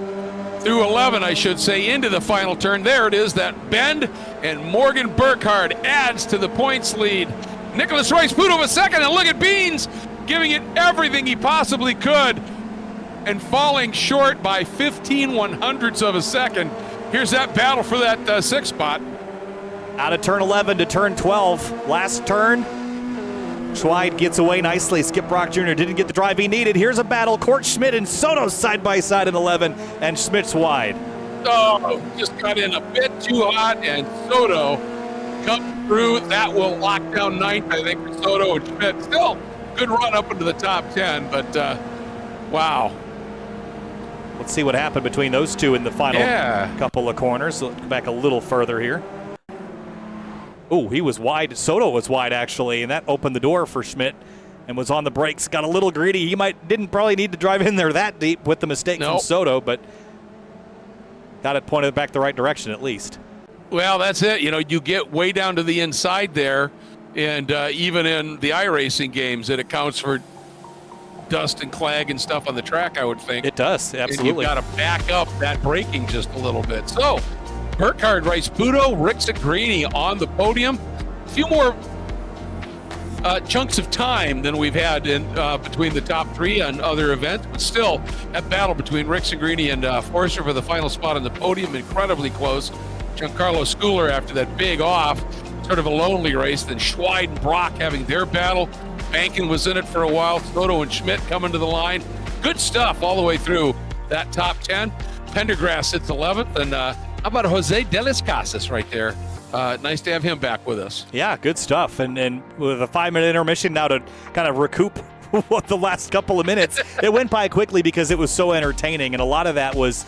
through 11, I should say, into the final turn. There it is, that bend, and Morgan Burkhardt adds to the points lead. Nicholas Royce Puto a second, and look at Beans giving it everything he possibly could and falling short by 15/100ths of a second. Here's that battle for that 6th spot. Out of turn 11 to turn 12. Last turn, Schweid gets away nicely. Skip Brock Jr. didn't get the drive he needed. Here's a battle. Court Schmidt and Soto side by side in 11, and Schmidt's wide. Oh, just got in a bit too hot, and Soto come through. That will lock down 9th, I think, for Soto and Schmidt. Still, good run up into the top 10, but wow. Let's see what happened between those two in the final couple of corners. Let's go back a little further here. Oh, he was wide. Soto was wide, actually, and that opened the door for Schmidt and was on the brakes. Got a little greedy. He didn't probably need to drive in there that deep with the mistake from Soto, but got it pointed back the right direction at least. Well, that's it. You get way down to the inside there, and even in the iRacing games, it accounts for dust and clag and stuff on the track, I would think. It does, absolutely. And you've got to back up that braking just a little bit. So, Burkhardt, Rice Puto, Rick Singrini on the podium. A few more chunks of time than we've had in between the top 3 on other events, but still, that battle between Rick Singrini and Forster for the final spot on the podium, incredibly close. Giancarlo Schooler after that big off, sort of a lonely race. Then Schweid and Brock having their battle. Bankin was in it for a while. Soto and Schmidt coming to the line. Good stuff all the way through that top 10. Pendergrass sits 11th, and how about Jose De Las Casas right there? Nice to have him back with us. Yeah, good stuff. And with a 5-minute intermission now to kind of recoup the last couple of minutes. It went by quickly because it was so entertaining, and a lot of that was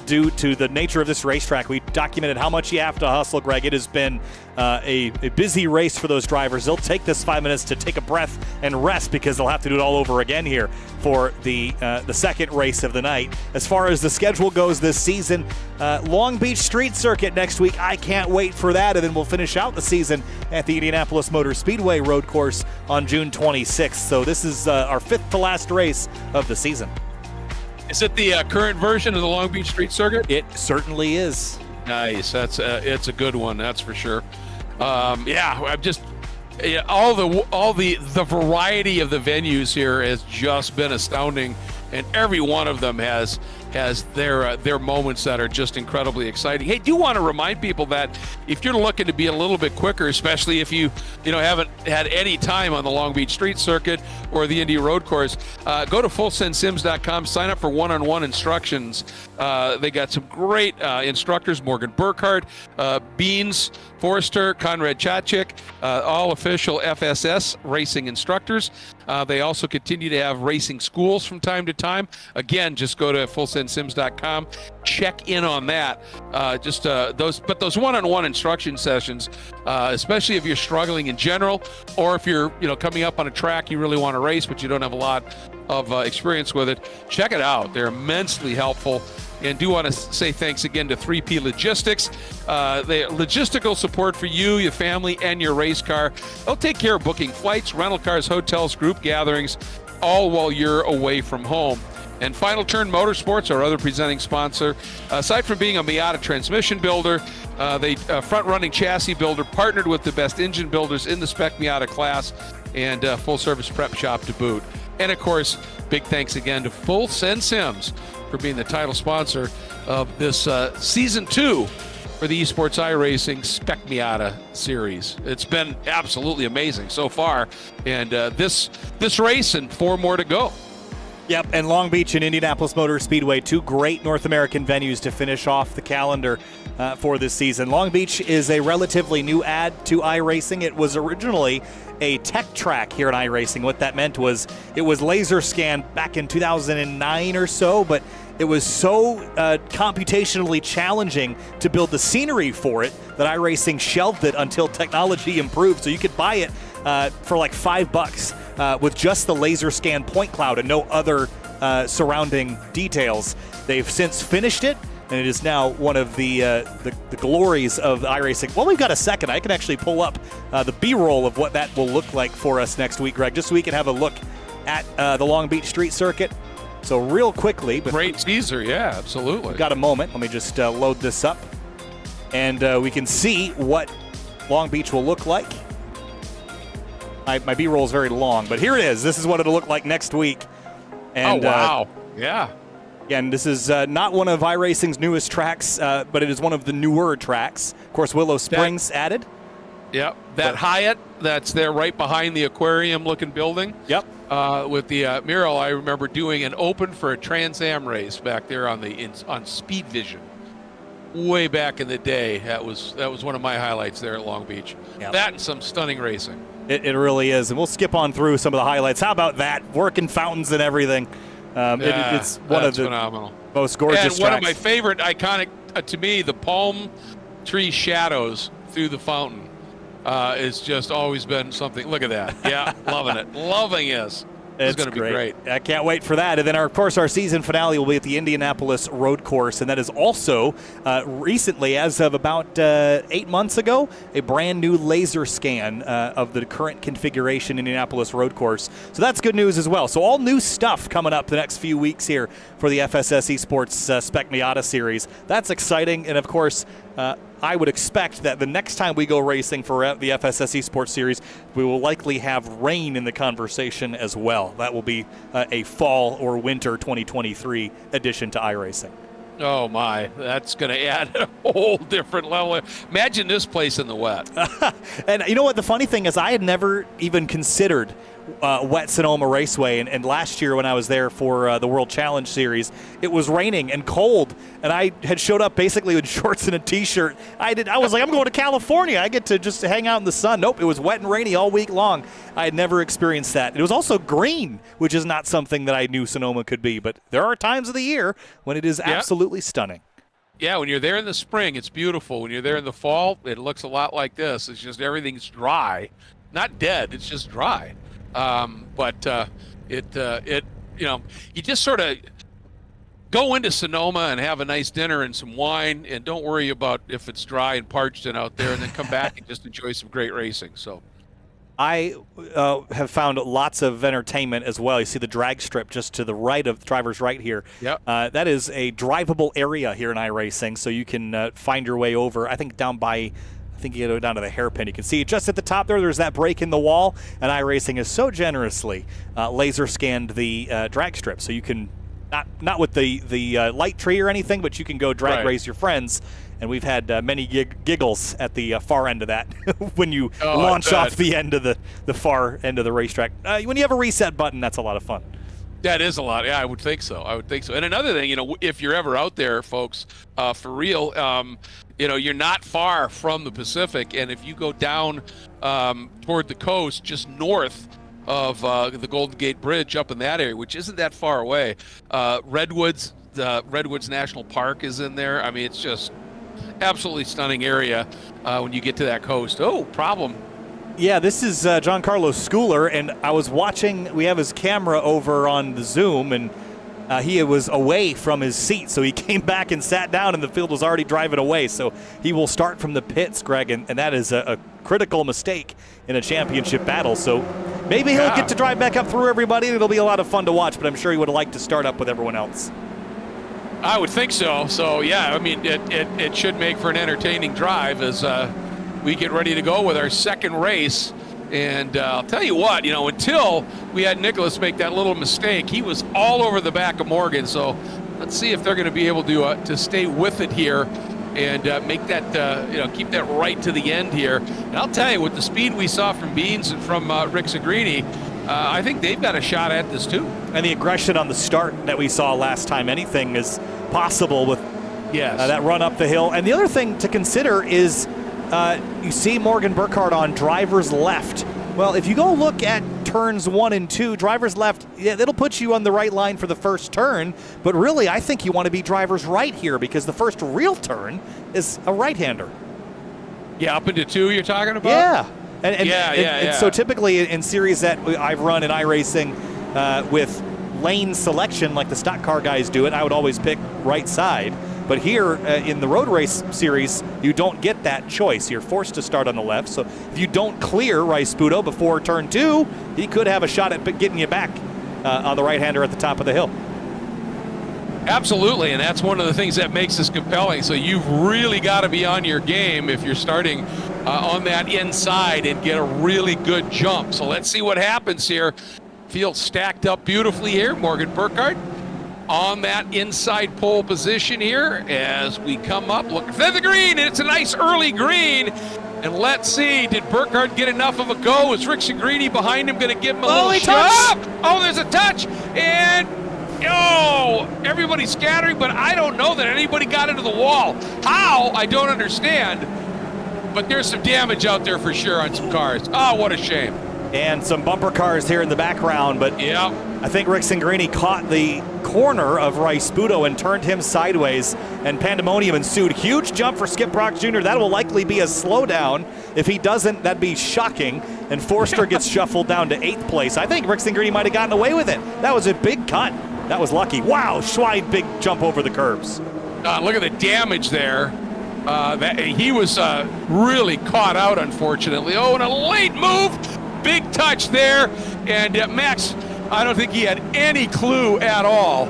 due to the nature of this racetrack. We documented how much you have to hustle, Greg. It has been a busy race for those drivers. They'll take this 5 minutes to take a breath and rest because they'll have to do it all over again here for the second race of the night. As far as the schedule goes this season, Long Beach Street Circuit next week. I can't wait for that, and then we'll finish out the season at the Indianapolis Motor Speedway road course on June 26th. So this is our 5th to last race of the season. Is it the current version of the Long Beach Street Circuit? It certainly is. Nice. That's it's a good one. That's for sure. Yeah, I'm just all the variety of the venues here has just been astounding, and every one of them has their moments that are just incredibly exciting. Hey, do want to remind people that if you're looking to be a little bit quicker, especially if you haven't had any time on the Long Beach Street Circuit or the Indy Road Course, go to fullsendsims.com, sign up for one-on-one instructions. They got some great instructors: Morgan Burkhardt, Beans Forrester, Conrad Chachik, all official FSS racing instructors. They also continue to have racing schools from time to time. Again, just go to fullsendsims.com, check in on that. Those one-on-one instruction sessions, especially if you're struggling in general, or if you're coming up on a track you really want to race but you don't have a lot of experience with it, check it out. They're immensely helpful. And do want to say thanks again to 3P Logistics. The logistical support for you, your family, and your race car. They'll take care of booking flights, rental cars, hotels, group gatherings, all while you're away from home. And Final Turn Motorsports, our other presenting sponsor, aside from being a Miata transmission builder, they front-running chassis builder, partnered with the best engine builders in the Spec Miata class, and full-service prep shop to boot. And, of course, big thanks again to Full Send Sims for being the title sponsor of this Season 2 for the Esports iRacing Spec Miata series. It's been absolutely amazing so far, and this race and 4 more to go. Yep, and Long Beach and Indianapolis Motor Speedway, 2 great North American venues to finish off the calendar for this season. Long Beach is a relatively new add to iRacing. It was originally a tech track here in iRacing. What that meant was it was laser scanned back in 2009 or so, but it was so computationally challenging to build the scenery for it that iRacing shelved it until technology improved. So you could buy it for like $5 with just the laser scan point cloud and no other surrounding details. They've since finished it, and it is now one of the glories of iRacing. Well, we've got a second. I can actually pull up the B-roll of what that will look like for us next week, Greg, just so we can have a look at the Long Beach Street Circuit. So real quickly. But great teaser, yeah, absolutely. We've got a moment. Let me just load this up, and we can see what Long Beach will look like. My B-roll is very long, but here it is. This is what it'll look like next week. And, oh, wow. Yeah. Again, this is not one of iRacing's newest tracks, but it is one of the newer tracks. Of course, Willow Springs added. Yep. That Hyatt that's there right behind the aquarium-looking building. Yep. With the mural, I remember doing an open for a Trans Am race back there on Speed Vision. Way back in the day, that was one of my highlights there at Long Beach. Yep. That and some stunning racing. It really is, and we'll skip on through some of the highlights. How about that? Working fountains and everything. It's one of the phenomenal. Most gorgeous and tracks. One of my favorite iconic, to me, the palm tree shadows through the fountain is just always been something. Look at that. Yeah, loving it. Loving this. It's going to be great. I can't wait for that. And then, of course, our season finale will be at the Indianapolis Road Course, and that is also recently, as of about 8 months ago, a brand new laser scan of the current configuration Indianapolis Road Course. So that's good news as well. So all new stuff coming up the next few weeks here for the FSS Esports Spec Miata series. That's exciting, and of course, I would expect that the next time we go racing for the FSS Esports Series, we will likely have rain in the conversation as well. That will be a fall or winter 2023 addition to iRacing. Oh, my. That's going to add a whole different level. Imagine this place in the wet. And you know what? The funny thing is I had never even considered wet Sonoma Raceway, and last year when I was there for the World Challenge Series, it was raining and cold, and I had showed up basically with shorts and a T-shirt. I was like, I'm going to California. I get to just hang out in the sun. Nope, it was wet and rainy all week long. I had never experienced that. It was also green, which is not something that I knew Sonoma could be, but there are times of the year when it is absolutely stunning. Yeah, when you're there in the spring, it's beautiful. When you're there in the fall, it looks a lot like this. It's just everything's dry. Not dead, it's just dry. You just sort of go into Sonoma and have a nice dinner and some wine, and don't worry about if it's dry and parched and out there, and then come back and just enjoy some great racing. So I have found lots of entertainment as well. You see the drag strip just to the right of the driver's right here. Yep. That is a drivable area here in iRacing, so you can find your way over. I think down by, I think you go down to the hairpin. You can see just at the top there's that break in the wall, and iRacing has so generously laser scanned the drag strip, so you can not with the light tree or anything, but you can go drag race your friends. And we've had many giggles at the far end of that when you launch off the end of the far end of the racetrack. When you have a reset button, that's a lot of fun. That is a lot. Yeah, I would think so. And another thing, if you're ever out there, folks, for real, you're not far from the Pacific. And if you go down toward the coast, just north of the Golden Gate Bridge up in that area, which isn't that far away, Redwoods National Park is in there. I mean, it's just absolutely stunning area when you get to that coast. Oh, problem. Yeah, this is Giancarlo Schooler, and I was watching. We have his camera over on the Zoom, and he was away from his seat, so he came back and sat down, and the field was already driving away. So he will start from the pits, Greg, and that is a critical mistake in a championship battle. So maybe he'll get to drive back up through everybody. It'll be a lot of fun to watch, but I'm sure he would have liked to start up with everyone else. I would think so. So, yeah, I mean, it should make for an entertaining drive as we get ready to go with our second race. And I'll tell you what, until we had Nicholas make that little mistake, he was all over the back of Morgan. So let's see if they're going to be able to stay with it here and make that, keep that right to the end here. And I'll tell you, with the speed we saw from Beans and from Rick Zagrini, I think they've got a shot at this too. And the aggression on the start that we saw last time, anything is possible with that run up the hill. And the other thing to consider is you see Morgan Burkhardt on driver's left. Well, if you go look at turns 1 and 2, driver's left, it'll put you on the right line for the first turn. But really, I think you want to be driver's right here because the first real turn is a right-hander. Yeah, up into 2 you're talking about? Yeah. And so typically in series that I've run in iRacing with lane selection like the stock car guys do it, I would always pick right side. But here in the road race series, you don't get that choice. You're forced to start on the left. So if you don't clear Rice-Sputo before turn 2, he could have a shot at getting you back on the right-hander at the top of the hill. Absolutely, and that's one of the things that makes this compelling. So you've really got to be on your game if you're starting on that inside and get a really good jump. So let's see what happens here. Field stacked up beautifully here. Morgan Burkhardt on that inside pole position here as we come up looking for the green, and it's a nice early green. And let's see, did Burkhardt get enough of a go? Is Rick Zagrini behind him going to give him a little shove? Oh, there's a touch, and everybody's scattering, but I don't know that anybody got into the wall. How? I don't understand. But there's some damage out there for sure on some cars. Oh, what a shame. And some bumper cars here in the background, but I think Rick Zagrini caught the corner of Rice-Sputo and turned him sideways, and pandemonium ensued. Huge jump for Skip Brock Jr. That will likely be a slowdown. If he doesn't, that'd be shocking. And Forster gets shuffled down to 8th place. I think Rick Zagrini might have gotten away with it. That was a big cut. That was lucky. Wow, Schweid, big jump over the curbs. Look at the damage there. He was really caught out, unfortunately. Oh, and a late move. Big touch there. And Max, I don't think he had any clue at all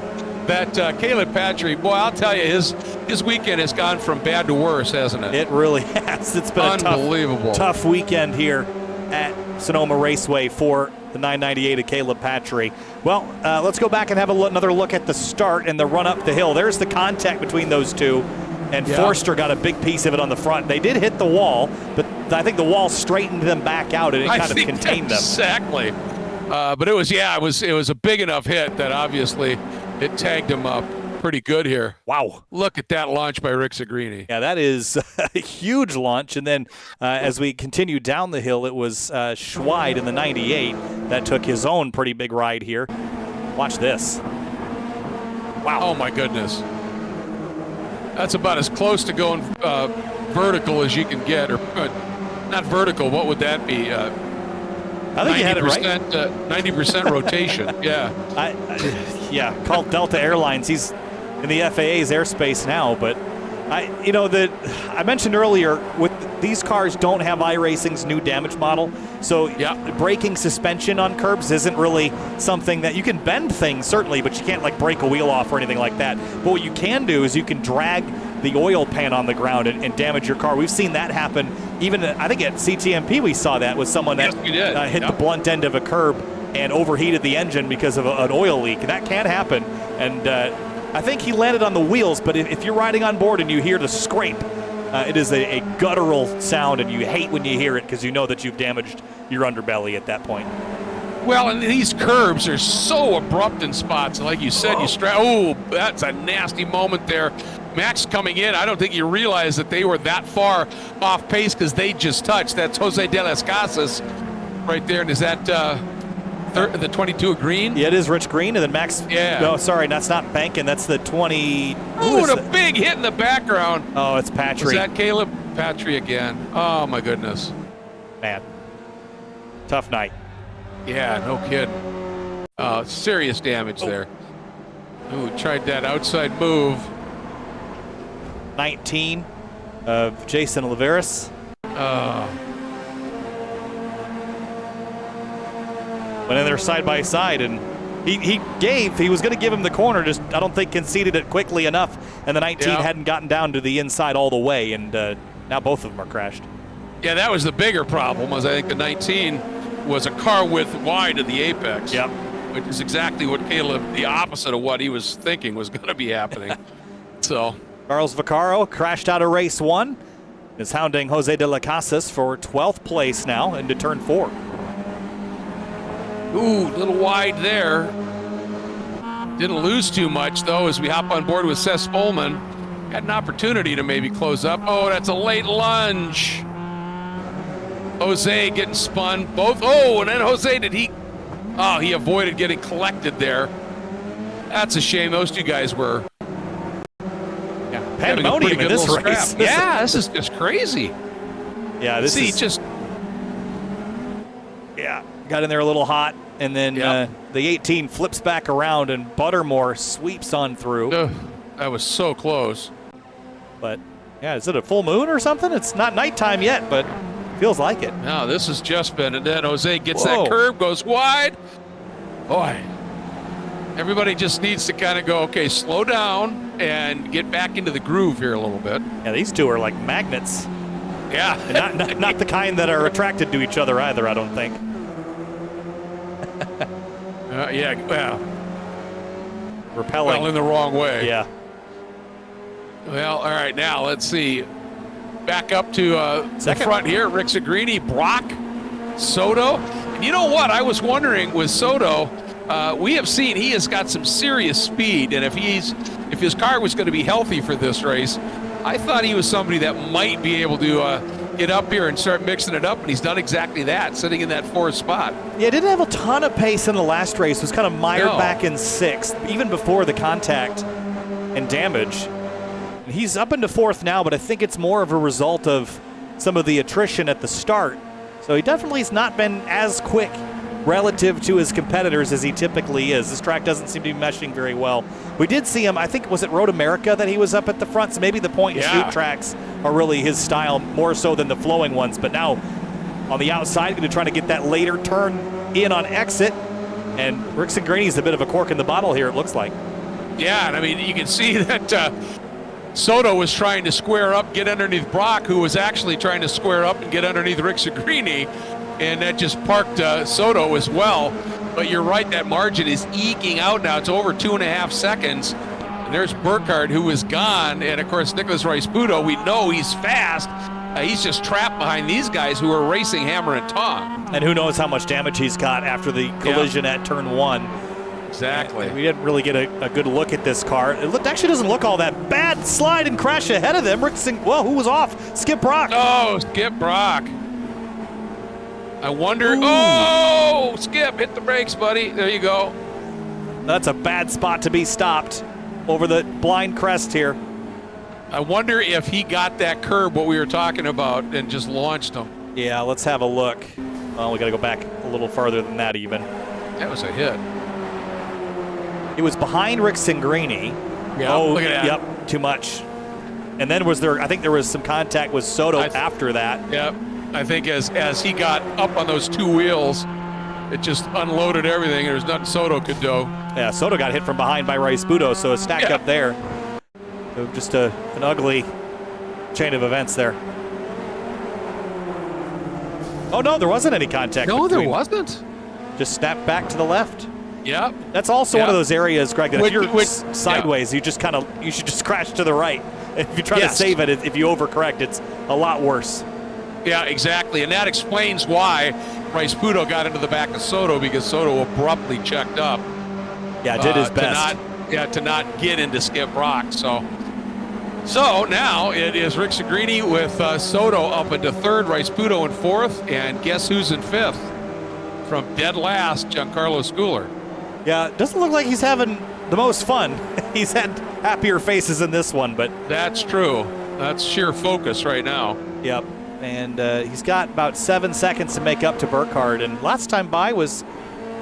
that Caleb Patry, boy, I'll tell you, his weekend has gone from bad to worse, hasn't it? It really has. It's been unbelievable. A tough weekend here at Sonoma Raceway for the 998 of Caleb Patry. Well, let's go back and have another look at the start and the run up the hill. There's the contact between those two, and Forster got a big piece of it on the front. They did hit the wall, but I think the wall straightened them back out and it kind of contained them. Exactly. But it was a big enough hit that obviously it tagged him up pretty good here. Wow. Look at that launch by Rick Zagrini. Yeah, that is a huge launch. And then as we continue down the hill, it was Schweid in the 98 that took his own pretty big ride here. Watch this. Wow. Oh, my goodness. That's about as close to going vertical as you can get. Or not vertical, what would that be? I think you had it right. 90% rotation, yeah. Called Delta Airlines. He's in the FAA's airspace now, but I mentioned earlier, with these cars don't have iRacing's new damage model, so braking suspension on curbs isn't really something that you can bend things, certainly, but you can't like break a wheel off or anything like that. But what you can do is you can drag the oil pan on the ground and damage your car. We've seen that happen. Even I think at CTMP we saw that with someone that hit the blunt end of a curb and overheated the engine because of an oil leak. That can happen, and I think he landed on the wheels, but if you're riding on board and you hear the scrape, it is a guttural sound, and you hate when you hear it because you know that you've damaged your underbelly at that point. Well, and these curbs are so abrupt in spots. And like you said, that's a nasty moment there. Max coming in, I don't think you realize that they were that far off pace because they just touched. That's Jose de las Casas right there. And is that the 22 green? Yeah, it is Rich Green, and then Max. Yeah. No, sorry, that's not Bankin. That's the 20. Oh, and a big hit in the background. Oh, it's Patry. Is that Caleb Patry again? Oh my goodness. Man, tough night. Yeah, no kidding. Serious damage there. Ooh, tried that outside move. 19 of Jason Oliveras. Went in there side by side, and he was going to give him the corner, just I don't think conceded it quickly enough, and the 19 hadn't gotten down to the inside all the way, and now both of them are crashed. Yeah, that was the bigger problem, was I think the 19 was a car width wide of the apex. Yep. Which is exactly what Caleb, the opposite of what he was thinking was going to be happening. So Carlos Vaccaro crashed out of race 1, is hounding Jose de las Casas for 12th place now into turn 4. Ooh, a little wide there. Didn't lose too much, though, as we hop on board with Seth Spolman. Had an opportunity to maybe close up. Oh, that's a late lunge. Jose getting spun. Both. Oh, and then Jose, he avoided getting collected there. That's a shame. Those two guys were pandemonium in this race. Yeah, this is just crazy. Yeah, this is just... Yeah, got in there a little hot, and then the 18 flips back around, and Buttermore sweeps on through. That was so close. But, yeah, is it a full moon or something? It's not nighttime yet, but feels like it. No, this has just been, and then Jose gets that curve, goes wide. Boy, everybody just needs to kind of go, okay, slow down and get back into the groove here a little bit. Yeah, these two are like magnets. Yeah. And not the kind that are attracted to each other either, I don't think. Repelling. Well, in the wrong way. Yeah. Well, all right, now let's see. Back up to the front here. Rick Zagrini, Brock, Soto. And you know what? I was wondering with Soto, we have seen he has got some serious speed, and if his car was going to be healthy for this race, I thought he was somebody that might be able to get up here and start mixing it up, and he's done exactly that, sitting in that 4th spot. Yeah, didn't have a ton of pace in the last race. Was kind of mired back in 6th, even before the contact and damage. And he's up into 4th now, but I think it's more of a result of some of the attrition at the start. So he definitely has not been as quick relative to his competitors as he typically is. This track doesn't seem to be meshing very well. We did see him, I think, was it Road America that he was up at the front? So maybe the point and shoot tracks are really his style more so than the flowing ones. But now on the outside, going to try to get that later turn in on exit. And Rick Zagrini is a bit of a cork in the bottle here, it looks like. Yeah, and I mean, you can see that Soto was trying to square up, get underneath Brock, who was actually trying to square up and get underneath Rick Zagrini. And that just parked Soto as well. But you're right, that margin is eking out now. It's over 2.5 seconds. And there's Burkhardt, who is gone. And, of course, Nicholas Rice-Puto, we know he's fast. He's just trapped behind these guys who are racing hammer and tong. And who knows how much damage he's got after the collision at turn 1. Exactly. We didn't really get a good look at this car. It actually doesn't look all that bad. Slide and crash ahead of them. Who was off? Skip Brock. Oh, Skip Brock. I wonder. Ooh. Oh, Skip, hit the brakes, buddy. There you go. That's a bad spot to be stopped over the blind crest here. I wonder if he got that curb, what we were talking about, and just launched him. Yeah, let's have a look. Well, we got to go back a little farther than that even. That was a hit. It was behind Rick Zagrini. Yeah, look at that. Yep, too much. And then I think there was some contact with Soto after that. Yep. I think as he got up on those two wheels, it just unloaded everything. There's nothing Soto could do. Yeah, Soto got hit from behind by Rasputo, so a stack up there. So just an ugly chain of events there. Oh, no, there wasn't any contact. No, there wasn't. Just snap back to the left. Yep. That's also one of those areas, Greg, that if you're sideways, yeah. you should just crash to the right. If you try to save it, if you overcorrect, it's a lot worse. Yeah, exactly. And that explains why Rasputo got into the back of Soto, because Soto abruptly checked up. Yeah, did his best. To not get into Skip Rock. So now it is Rick Segrini with Soto up into third, Rasputo in fourth, and guess who's in fifth? From dead last, Giancarlo Schooler. Yeah, it doesn't look like he's having the most fun. He's had happier faces in this one, but... That's true. That's sheer focus right now. Yep, and he's got about 7 seconds to make up to Burkhardt, and last time by was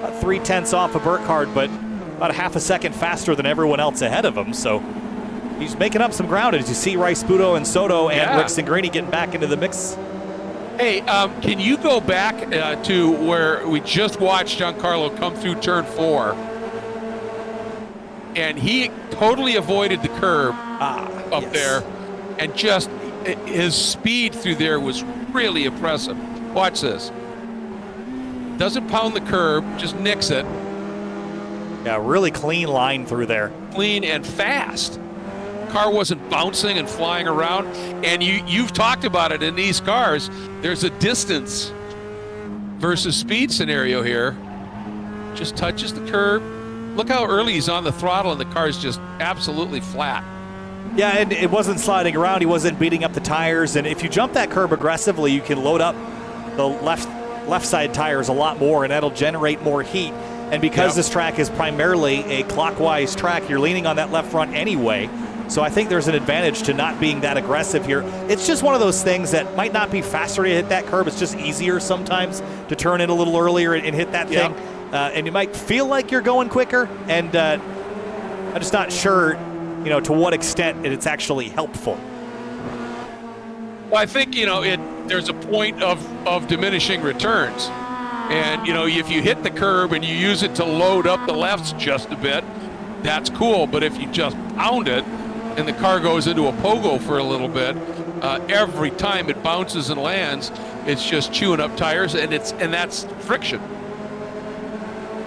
3/10 off of Burkhardt, but about a half a second faster than everyone else ahead of him, so he's making up some ground as you see Rasputo and Soto and Rick Segrini getting back into the mix. Hey, can you go back to where we just watched Giancarlo come through turn 4, and he totally avoided the curb up there, and just his speed through there was really impressive. Watch this. Doesn't pound the curb, just nicks it. Yeah, really clean line through there. Clean and fast. Car wasn't bouncing and flying around, and you've talked about it in these cars. There's a distance versus speed scenario here. Just touches the curb. Look how early he's on the throttle, and the car's just absolutely flat. Yeah, and it wasn't sliding around. He wasn't beating up the tires, and if you jump that curb aggressively, you can load up the left side tires a lot more, and that'll generate more heat. And because this track is primarily a clockwise track, you're leaning on that left front anyway. So I think there's an advantage to not being that aggressive here. It's just one of those things that might not be faster to hit that curb. It's just easier sometimes to turn in a little earlier and hit that thing. And you might feel like you're going quicker. And I'm just not sure, to what extent it's actually helpful. Well, I think, there's a point of diminishing returns. And, if you hit the curb and you use it to load up the lefts just a bit, that's cool. But if you just pound it, and the car goes into a pogo for a little bit, every time it bounces and lands, it's just chewing up tires, and that's friction.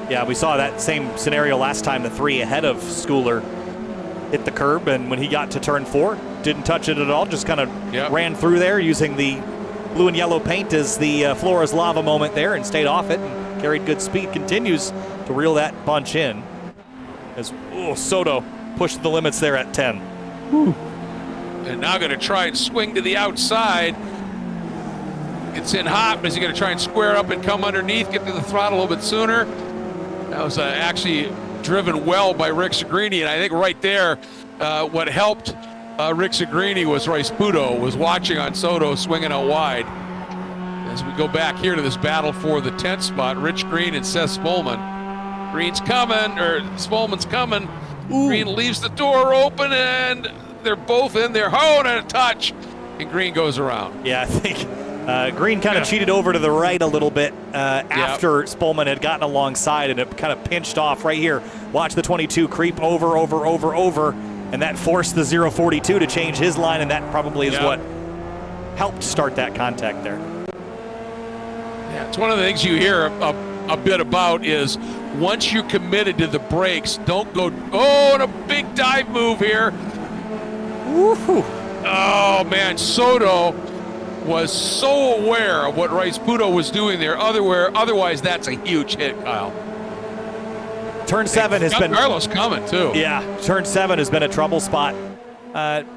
Yeah, we saw that same scenario last time. The 3 ahead of Schooler hit the curb, and when he got to turn 4, didn't touch it at all, just kind of ran through there using the blue and yellow paint as the Flores lava moment there, and stayed off it and carried good speed. Continues to reel that bunch in as Soto pushed the limits there at 10. Whew. And now going to try and swing to the outside. It's in hot, but is he going to try and square up and come underneath, get to the throttle a little bit sooner? That was actually driven well by Rick Segrini, and I think right there what helped Rick Segrini was Rasputo was watching on Soto swinging out wide. As we go back here to this battle for the 10th spot, Rich Green and Seth Spolman. Green's coming, or Spolman's coming. Green leaves the door open, and they're both in there. And a touch, and Green goes around. Yeah, I think Green kind of cheated over to the right a little bit after Spolman had gotten alongside, and it kind of pinched off right here. Watch the 22 creep over, and that forced the 042 to change his line, and that probably is what helped start that contact there. Yeah, it's one of the things you hear a bit about is once you're committed to the brakes, don't go, and a big dive move here. Woo-hoo. Oh, man, Soto was so aware of what Rasputo was doing there. Otherwise, that's a huge hit, Kyle. Turn 7 has been... Carlos coming, too. Yeah, turn 7 has been a trouble spot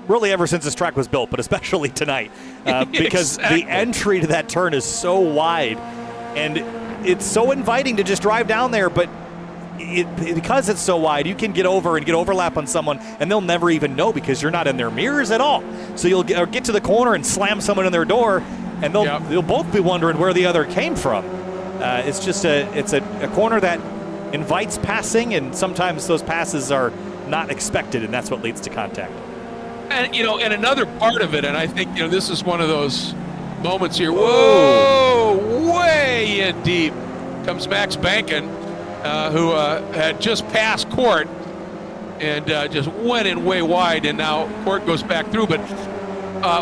really ever since this track was built, but especially tonight. Because the entry to that turn is so wide, and it's so inviting to just drive down there, but because it's so wide, you can get over and get overlap on someone, and they'll never even know because you're not in their mirrors at all. So you'll get to the corner and slam someone in their door, and they'll both be wondering where the other came from. It's just a corner that invites passing, and sometimes those passes are not expected, and that's what leads to contact. And, and another part of it, and I think, this is one of those moments here. Whoa, way in deep comes Max Bankin, who had just passed Court and just went in way wide, and now Court goes back through. But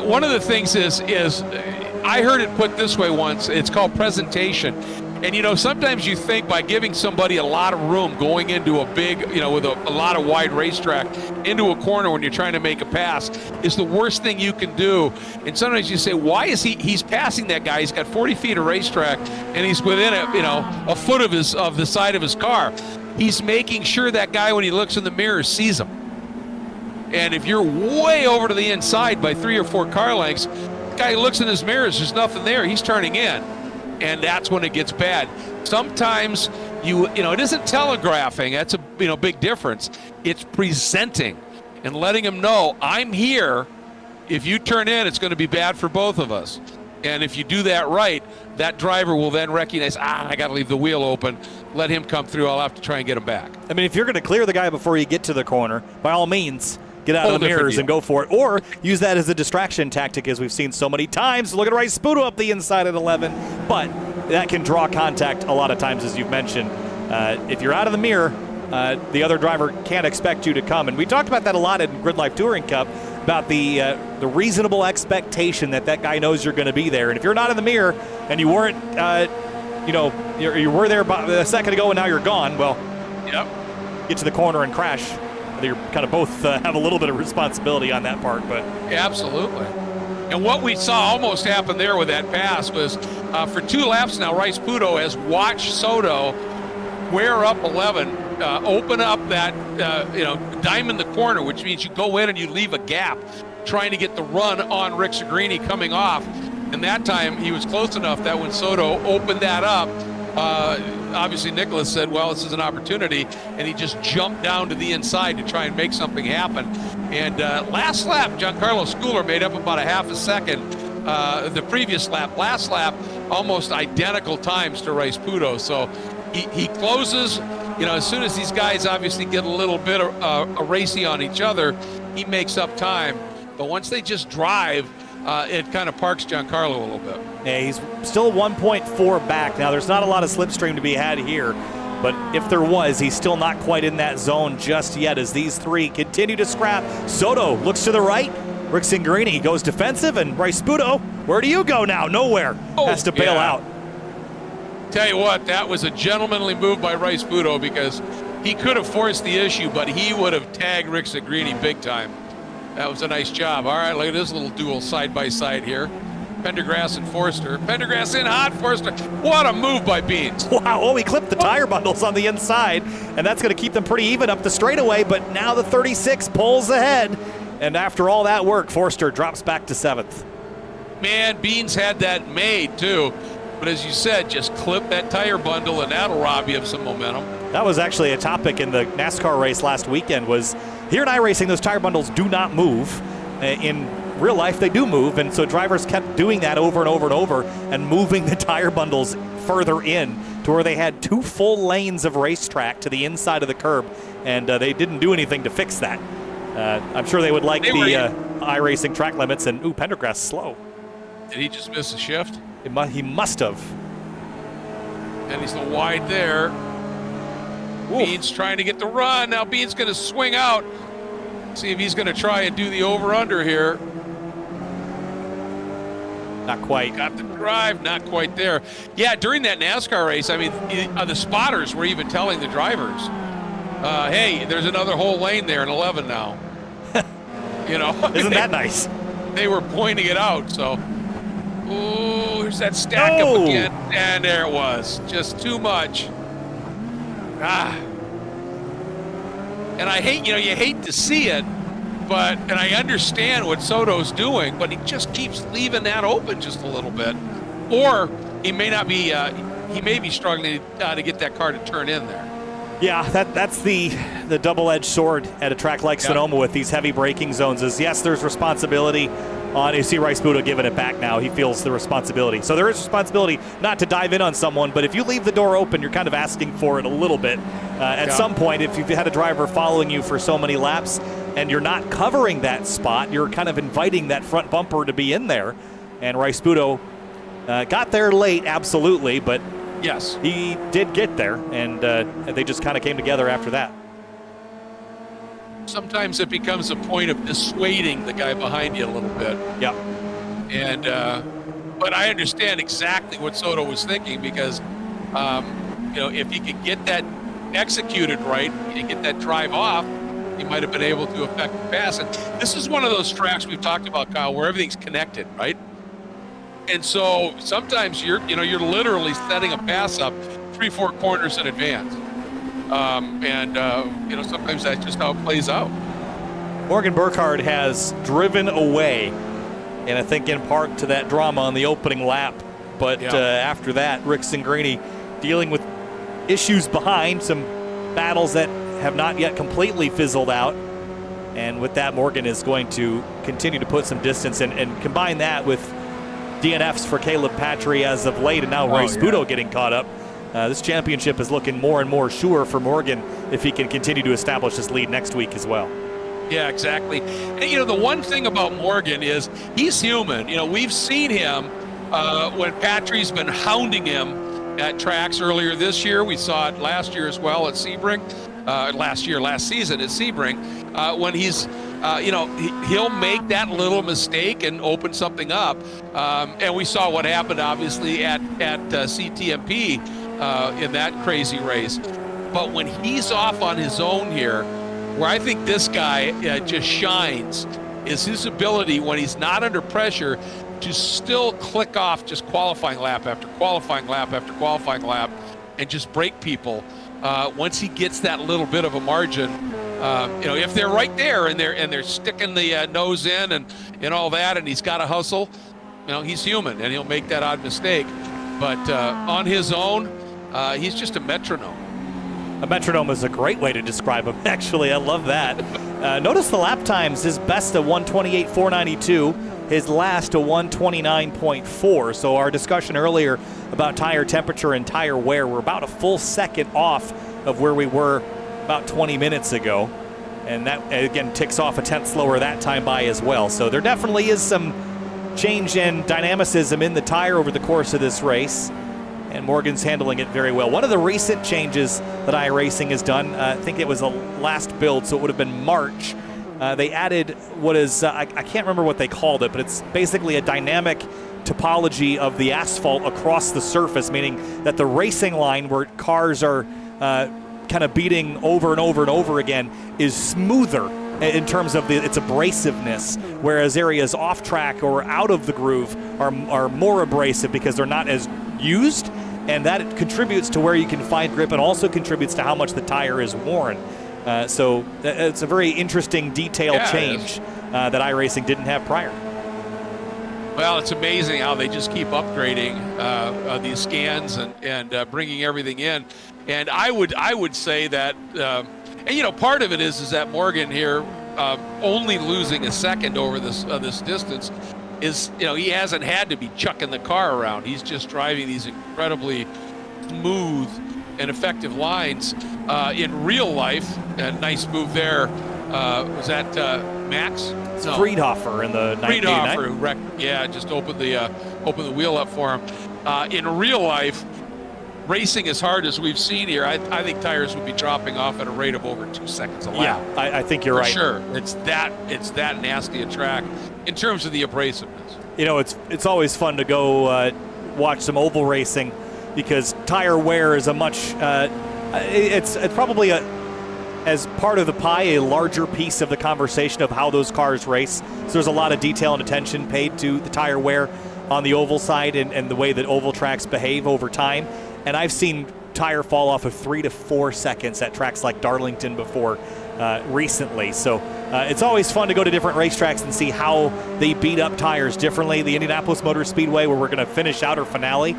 one of the things is I heard it put this way once. It's called presentation. And, sometimes you think by giving somebody a lot of room going into a big, with a lot of wide racetrack into a corner when you're trying to make a pass is the worst thing you can do. And sometimes you say, why is he's passing that guy? He's got 40 feet of racetrack and he's within a foot of the side of his car. He's making sure that guy, when he looks in the mirror, sees him. And if you're way over to the inside by 3 or 4 car lengths, the guy looks in his mirrors, there's nothing there. He's turning in. And that's when it gets bad. Sometimes it isn't telegraphing. That's a big difference. It's presenting and letting them know, I'm here. If you turn in, it's going to be bad for both of us. And if you do that right, that driver will then recognize, I got to leave the wheel open. Let him come through. I'll have to try and get him back. I mean, if you're going to clear the guy before you get to the corner, by all means, get out of the mirrors and go for it. Or use that as a distraction tactic, as we've seen so many times. Look at Rice Sputo up the inside at 11. But that can draw contact a lot of times, as you've mentioned. If you're out of the mirror, the other driver can't expect you to come. And we talked about that a lot in Grid Life Touring Cup, about the reasonable expectation that guy knows you're going to be there. And if you're not in the mirror and you weren't, you were there a second ago and now you're gone, well, yep. Get to the corner and crash. They kind of both have a little bit of responsibility on that part, but absolutely. And what we saw almost happen there with that pass was for 2 laps now, Rice Sputo has watched Soto wear up 11, open up that diamond the corner, which means you go in and you leave a gap, trying to get the run on Rick Segrini coming off. And that time he was close enough that when Soto opened that up, obviously Nicholas said, well, this is an opportunity, and he just jumped down to the inside to try and make something happen. And last lap, Giancarlo Schooler made up about a half a second. The previous lap, last lap, almost identical times to Rice Sputo. So he closes, as soon as these guys obviously get a little bit of racy on each other, he makes up time. But once they just drive, it kind of parks Giancarlo a little bit. Yeah, he's still 1.4 back. Now, there's not a lot of slipstream to be had here, but if there was, he's still not quite in that zone just yet as these three continue to scrap. Soto looks to the right. Rick Segrini goes defensive, and Rice Sputo, where do you go now? Nowhere. Has to bail out. Tell you what, that was a gentlemanly move by Rice Sputo because he could have forced the issue, but he would have tagged Rick Segrini big time. That was a nice job. All right, look at this little duel side by side here. Pendergrass and Forster. Pendergrass in hot, Forster. What a move by Beans. Wow, oh, he clipped the tire bundles on the inside, and that's going to keep them pretty even up the straightaway, but now the 36 pulls ahead, and after all that work, Forster drops back to 7th. Man, Beans had that made, too. But as you said, just clip that tire bundle, and that'll rob you of some momentum. That was actually a topic in the NASCAR race last weekend, was here in iRacing, those tire bundles do not move. In real life, they do move, and so drivers kept doing that over and over and over and moving the tire bundles further in to where they had 2 full lanes of racetrack to the inside of the curb, and they didn't do anything to fix that. I'm sure they would like the iRacing track limits, and Pendergrass slow. Did he just miss a shift? He must have. And he's a little wide there. Oof. Beans trying to get the run. Now Beans going to swing out. See if he's going to try and do the over-under here. Not quite. Got the drive, not quite there. Yeah, during that NASCAR race, I mean, the spotters were even telling the drivers, hey, there's another whole lane there in 11 now. Isn't that nice? They were pointing it out, so. Ooh, here's that stack up again. And there it was. Just too much. And I hate, you hate to see it, and I understand what Soto's doing, but he just keeps leaving that open just a little bit. Or he may not be, he may be struggling to get that car to turn in there. Yeah, that's the double-edged sword at a track like Sonoma with these heavy braking zones is, yes, there's responsibility on, you see Rice Sputo giving it back now. He feels the responsibility. So there is responsibility not to dive in on someone, but if you leave the door open, you're kind of asking for it a little bit. At some point, if you've had a driver following you for so many laps, and you're not covering that spot. You're kind of inviting that front bumper to be in there. And Rice-Budo got there late, absolutely, but yes, he did get there, and they just kind of came together after that. Sometimes it becomes a point of dissuading the guy behind you a little bit. Yeah. And but I understand exactly what Soto was thinking, because if he could get that executed right and get that drive off, he might have been able to affect the pass. And this is one of those tracks we've talked about, Kyle, where everything's connected, right? And so sometimes you're literally setting a pass up 3-4 corners in advance. Sometimes that's just how it plays out. Morgan Burkhardt has driven away, and I think in part to that drama on the opening lap. But after that, Rick Singrini dealing with issues behind, some battles that have not yet completely fizzled out. And with that, Morgan is going to continue to put some distance and combine that with DNFs for Caleb Patry as of late, and now Rice-Budo getting caught up. This championship is looking more and more sure for Morgan if he can continue to establish this lead next week as well. Yeah, exactly. And, the one thing about Morgan is he's human. We've seen him when Patry's been hounding him at tracks earlier this year. We saw it last year as well at Sebring. Last season at Sebring, when he's, he'll make that little mistake and open something up. And we saw what happened, obviously, at CTMP in that crazy race. But when he's off on his own here, where I think this guy just shines, is his ability, when he's not under pressure, to still click off just qualifying lap after qualifying lap after qualifying lap and just break people. Once he gets that little bit of a margin, if they're right there and they're sticking the nose in and all that, and he's got to hustle, he's human and he'll make that odd mistake. But on his own, he's just a metronome. A metronome is a great way to describe him, actually. I love that. Notice the lap times. His best a 1:28.492. His last a 1:29.4. So our discussion earlier about tire temperature and tire wear, we're about a full second off of where we were about 20 minutes ago. And that, again, ticks off a tenth slower that time by as well. So there definitely is some change in dynamicism in the tire over the course of this race. And Morgan's handling it very well. One of the recent changes that iRacing has done, I think it was a last build, so it would have been March. They added what is, I can't remember what they called it, but it's basically a dynamic topology of the asphalt across the surface, meaning that the racing line where cars are kind of beating over and over and over again is smoother in terms of its abrasiveness, whereas areas off track or out of the groove are more abrasive because they're not as used, and that contributes to where you can find grip and also contributes to how much the tire is worn. So it's a very interesting detail change that iRacing didn't have prior. Well, it's amazing how they just keep upgrading these scans and bringing everything in. And I would say that, part of it is that Morgan here only losing a second over this distance is, he hasn't had to be chucking the car around. He's just driving these incredibly smooth and effective lines. In real life, a nice move there. Was that Max? No. Friedhofer in the 1989. Friedhofer, just opened the wheel up for him. In real life, racing as hard as we've seen here, I think tires would be dropping off at a rate of over 2 seconds a lap. Yeah, I think you're right. Sure, it's that nasty a track in terms of the abrasiveness. It's always fun to go watch some oval racing because tire wear is a much it's probably as part of the pie, a larger piece of the conversation of how those cars race. So there's a lot of detail and attention paid to the tire wear on the oval side and the way that oval tracks behave over time. And I've seen tire fall off of 3 to 4 seconds at tracks like Darlington before recently. So it's always fun to go to different racetracks and see how they beat up tires differently. The Indianapolis Motor Speedway, where we're going to finish out our finale,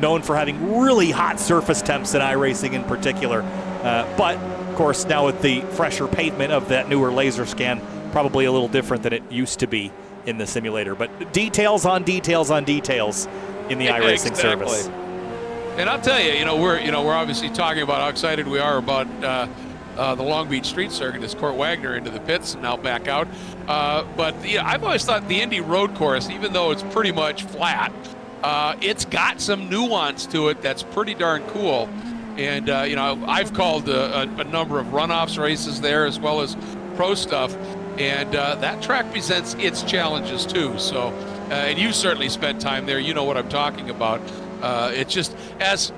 known for having really hot surface temps in iRacing in particular. But, of course, now with the fresher pavement of that newer laser scan, probably a little different than it used to be in the simulator. But details on details on details in the iRacing service. And I'll tell you, we're obviously talking about how excited we are about the Long Beach Street Circuit as Court Wagner into the pits and now back out. But I've always thought the Indy road course, even though it's pretty much flat, it's got some nuance to it that's pretty darn cool. And, I've called a number of runoffs races there as well as pro stuff. And that track presents its challenges too. So, and you certainly spent time there. You know what I'm talking about. It's just, as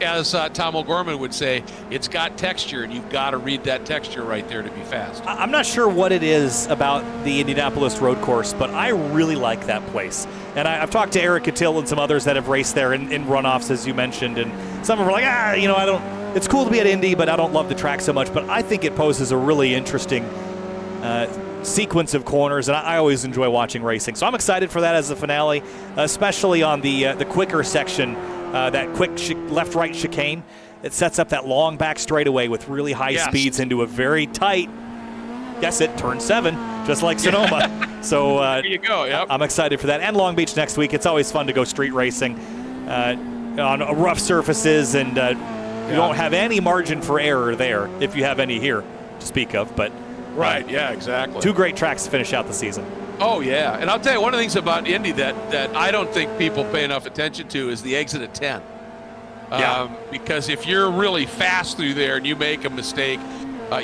Tom O'Gorman would say, it's got texture, and you've got to read that texture right there to be fast. I'm not sure what it is about the Indianapolis road course, but I really like that place. And I've talked to Eric Cattell and some others that have raced there in runoffs, as you mentioned, and some of them are like, I don't. It's cool to be at Indy, but I don't love the track so much. But I think it poses a really interesting sequence of corners, and I always enjoy watching racing. So I'm excited for that as the finale, especially on the quicker section. That quick left-right chicane. It sets up that long back straightaway with really high speeds into a very tight, guess it, turn 7, just like Sonoma. So there you go. Yep. I'm excited for that. And Long Beach next week. It's always fun to go street racing on rough surfaces, and you don't have any margin for error there, if you have any here to speak of. But right, yeah, exactly. 2 great tracks to finish out the season. Oh, yeah. And I'll tell you, one of the things about Indy that I don't think people pay enough attention to is the exit at 10. Because if you're really fast through there and you make a mistake,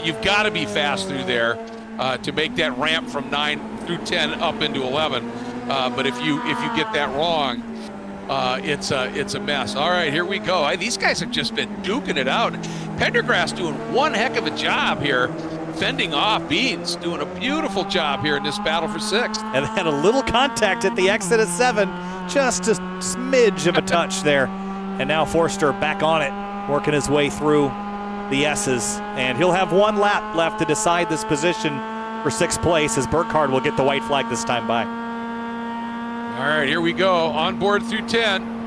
you've got to be fast through there to make that ramp from 9 through 10 up into 11. But if you get that wrong, it's a mess. All right, here we go. These guys have just been duking it out. Pendergrass doing one heck of a job here, fending off Beans, doing a beautiful job here in this battle for 6th. And had a little contact at the exit of 7, just a smidge of a touch there. And now Forster back on it, working his way through the S's. And he'll have 1 lap left to decide this position for 6th place, as Burkhardt will get the white flag this time by. All right, here we go. On board through 10.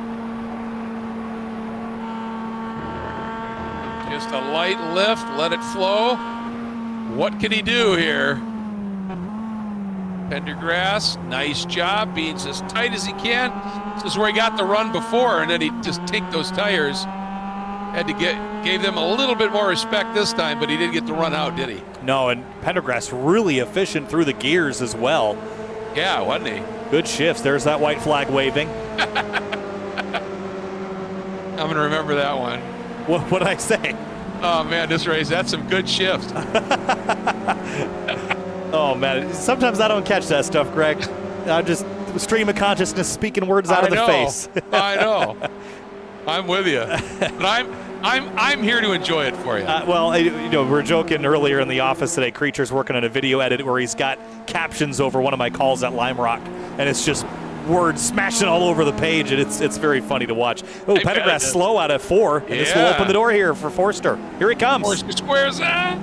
Just a light lift, let it flow. What can he do here? Pendergrass, nice job, being as tight as he can. This is where he got the run before, and then he just tinked those tires. Gave them a little bit more respect this time, but he didn't get the run out, did he? No, and Pendergrass really efficient through the gears as well. Yeah, wasn't he? Good shifts. There's that white flag waving. I'm going to remember that one. What did I say? Oh, man, this race, that's some good shifts. Oh, man. Sometimes I don't catch that stuff, Greg. I just stream of consciousness speaking words out of the face. I know. I'm with you. But I'm here to enjoy it for you. We were joking earlier in the office today. Creature's working on a video edit where he's got captions over one of my calls at Lime Rock, and it's just words smashing all over the page, and it's very funny to watch. Oh, Pendergrass slow out of 4, and this will open the door here for Forster. Here he comes. Forster squares that,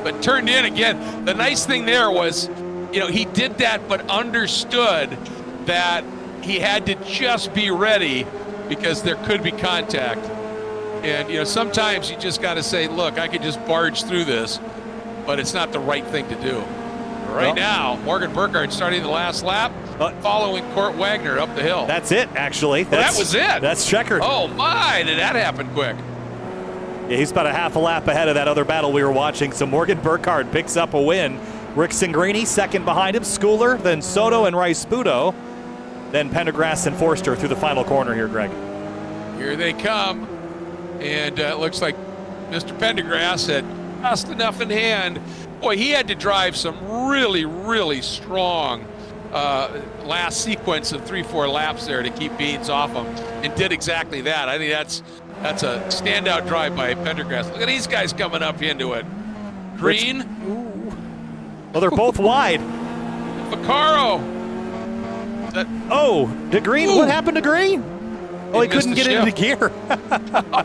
but turned in again. The nice thing there was, he did that, but understood that he had to just be ready because there could be contact. And, sometimes you just got to say, look, I could just barge through this, but it's not the right thing to do. Right now, Morgan Burkhardt starting the last lap, following Court Wagner up the hill. That's it, actually. That was it. That's checkered. Oh, my, did that happen quick. Yeah, he's about a half a lap ahead of that other battle we were watching. So Morgan Burkhardt picks up a win. Rick Singrini second behind him. Schooler, then Soto and Rice-Sputo. Then Pendergrass and Forster through the final corner here, Greg. Here they come. And it looks like Mr. Pendergrass had just enough in hand. Boy, he had to drive some really, really strong last sequence of 3-4 laps there to keep Beans off him, and did exactly that. I think that's a standout drive by Pendergrass. Look at these guys coming up into it. Green. Ooh. Well, they're both wide. Vaccaro. To Green. Ooh. What happened to Green? Oh, he couldn't get into gear.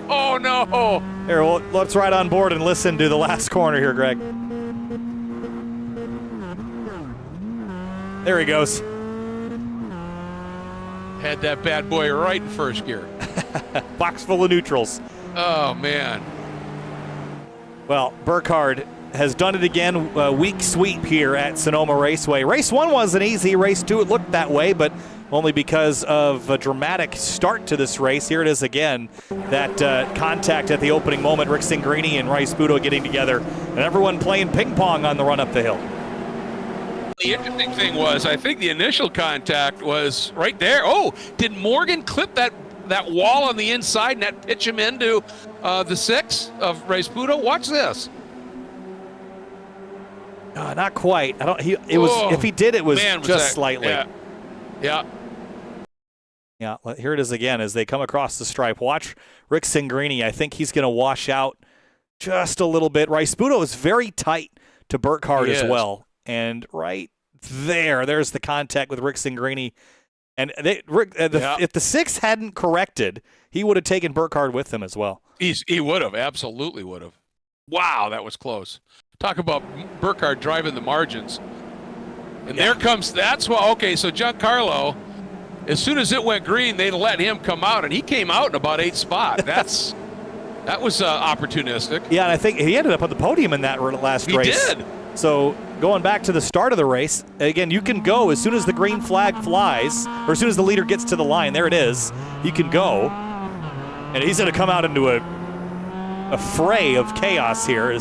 Oh, no. Here, well, let's ride on board and listen to the last corner here, Greg. There he goes. Had that bad boy right in first gear. Box full of neutrals. Oh, man. Well, Burkhardt has done it again. Weak sweep here at Sonoma Raceway. Race 1 wasn't easy. Race 2, it looked that way, but only because of a dramatic start to this race. Here it is again, that contact at the opening moment, Rick Singrini and Rice Budo getting together, and everyone playing ping pong on the run up the hill. The interesting thing was, I think the initial contact was right there. Oh, did Morgan clip that wall on the inside and that pitch him into the 6 of Rice Budo? Watch this. Not quite. I don't. If he did, it was just slightly. Yeah. Yeah. Here it is again as they come across the stripe. Watch Rick Singrini. I think he's going to wash out just a little bit. Rice Budo is very tight to Burkhardt as well, and right there's the contact with Rick Singrini. And if the 6 hadn't corrected, he would have taken Burkhardt with him as well. He would have, absolutely would have. Wow, that was close. Talk about Burkhardt driving the margins. And there comes, so Giancarlo, as soon as it went green, they let him come out, and he came out in about 8th spot. That was opportunistic. Yeah, and I think he ended up on the podium in that last race. He did. So going back to the start of the race, again, you can go as soon as the green flag flies, or as soon as the leader gets to the line. There it is. You can go. And he's going to come out into a fray of chaos here.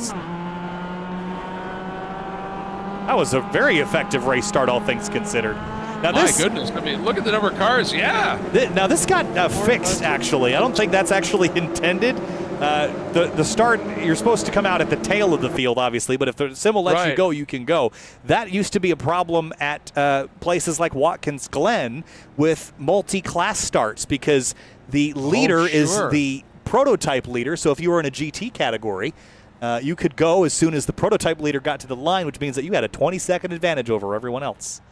That was a very effective race start, all things considered. Now My goodness. I mean, look at the number of cars. Yeah. Now, this got fixed, actually. I don't think that's actually intended. The start, you're supposed to come out at the tail of the field, obviously, but if the symbol lets you go, you can go. That used to be a problem at places like Watkins Glen with multi-class starts because the leader is the prototype leader. So if you were in a GT category, you could go as soon as the prototype leader got to the line, which means that you had a 20-second advantage over everyone else.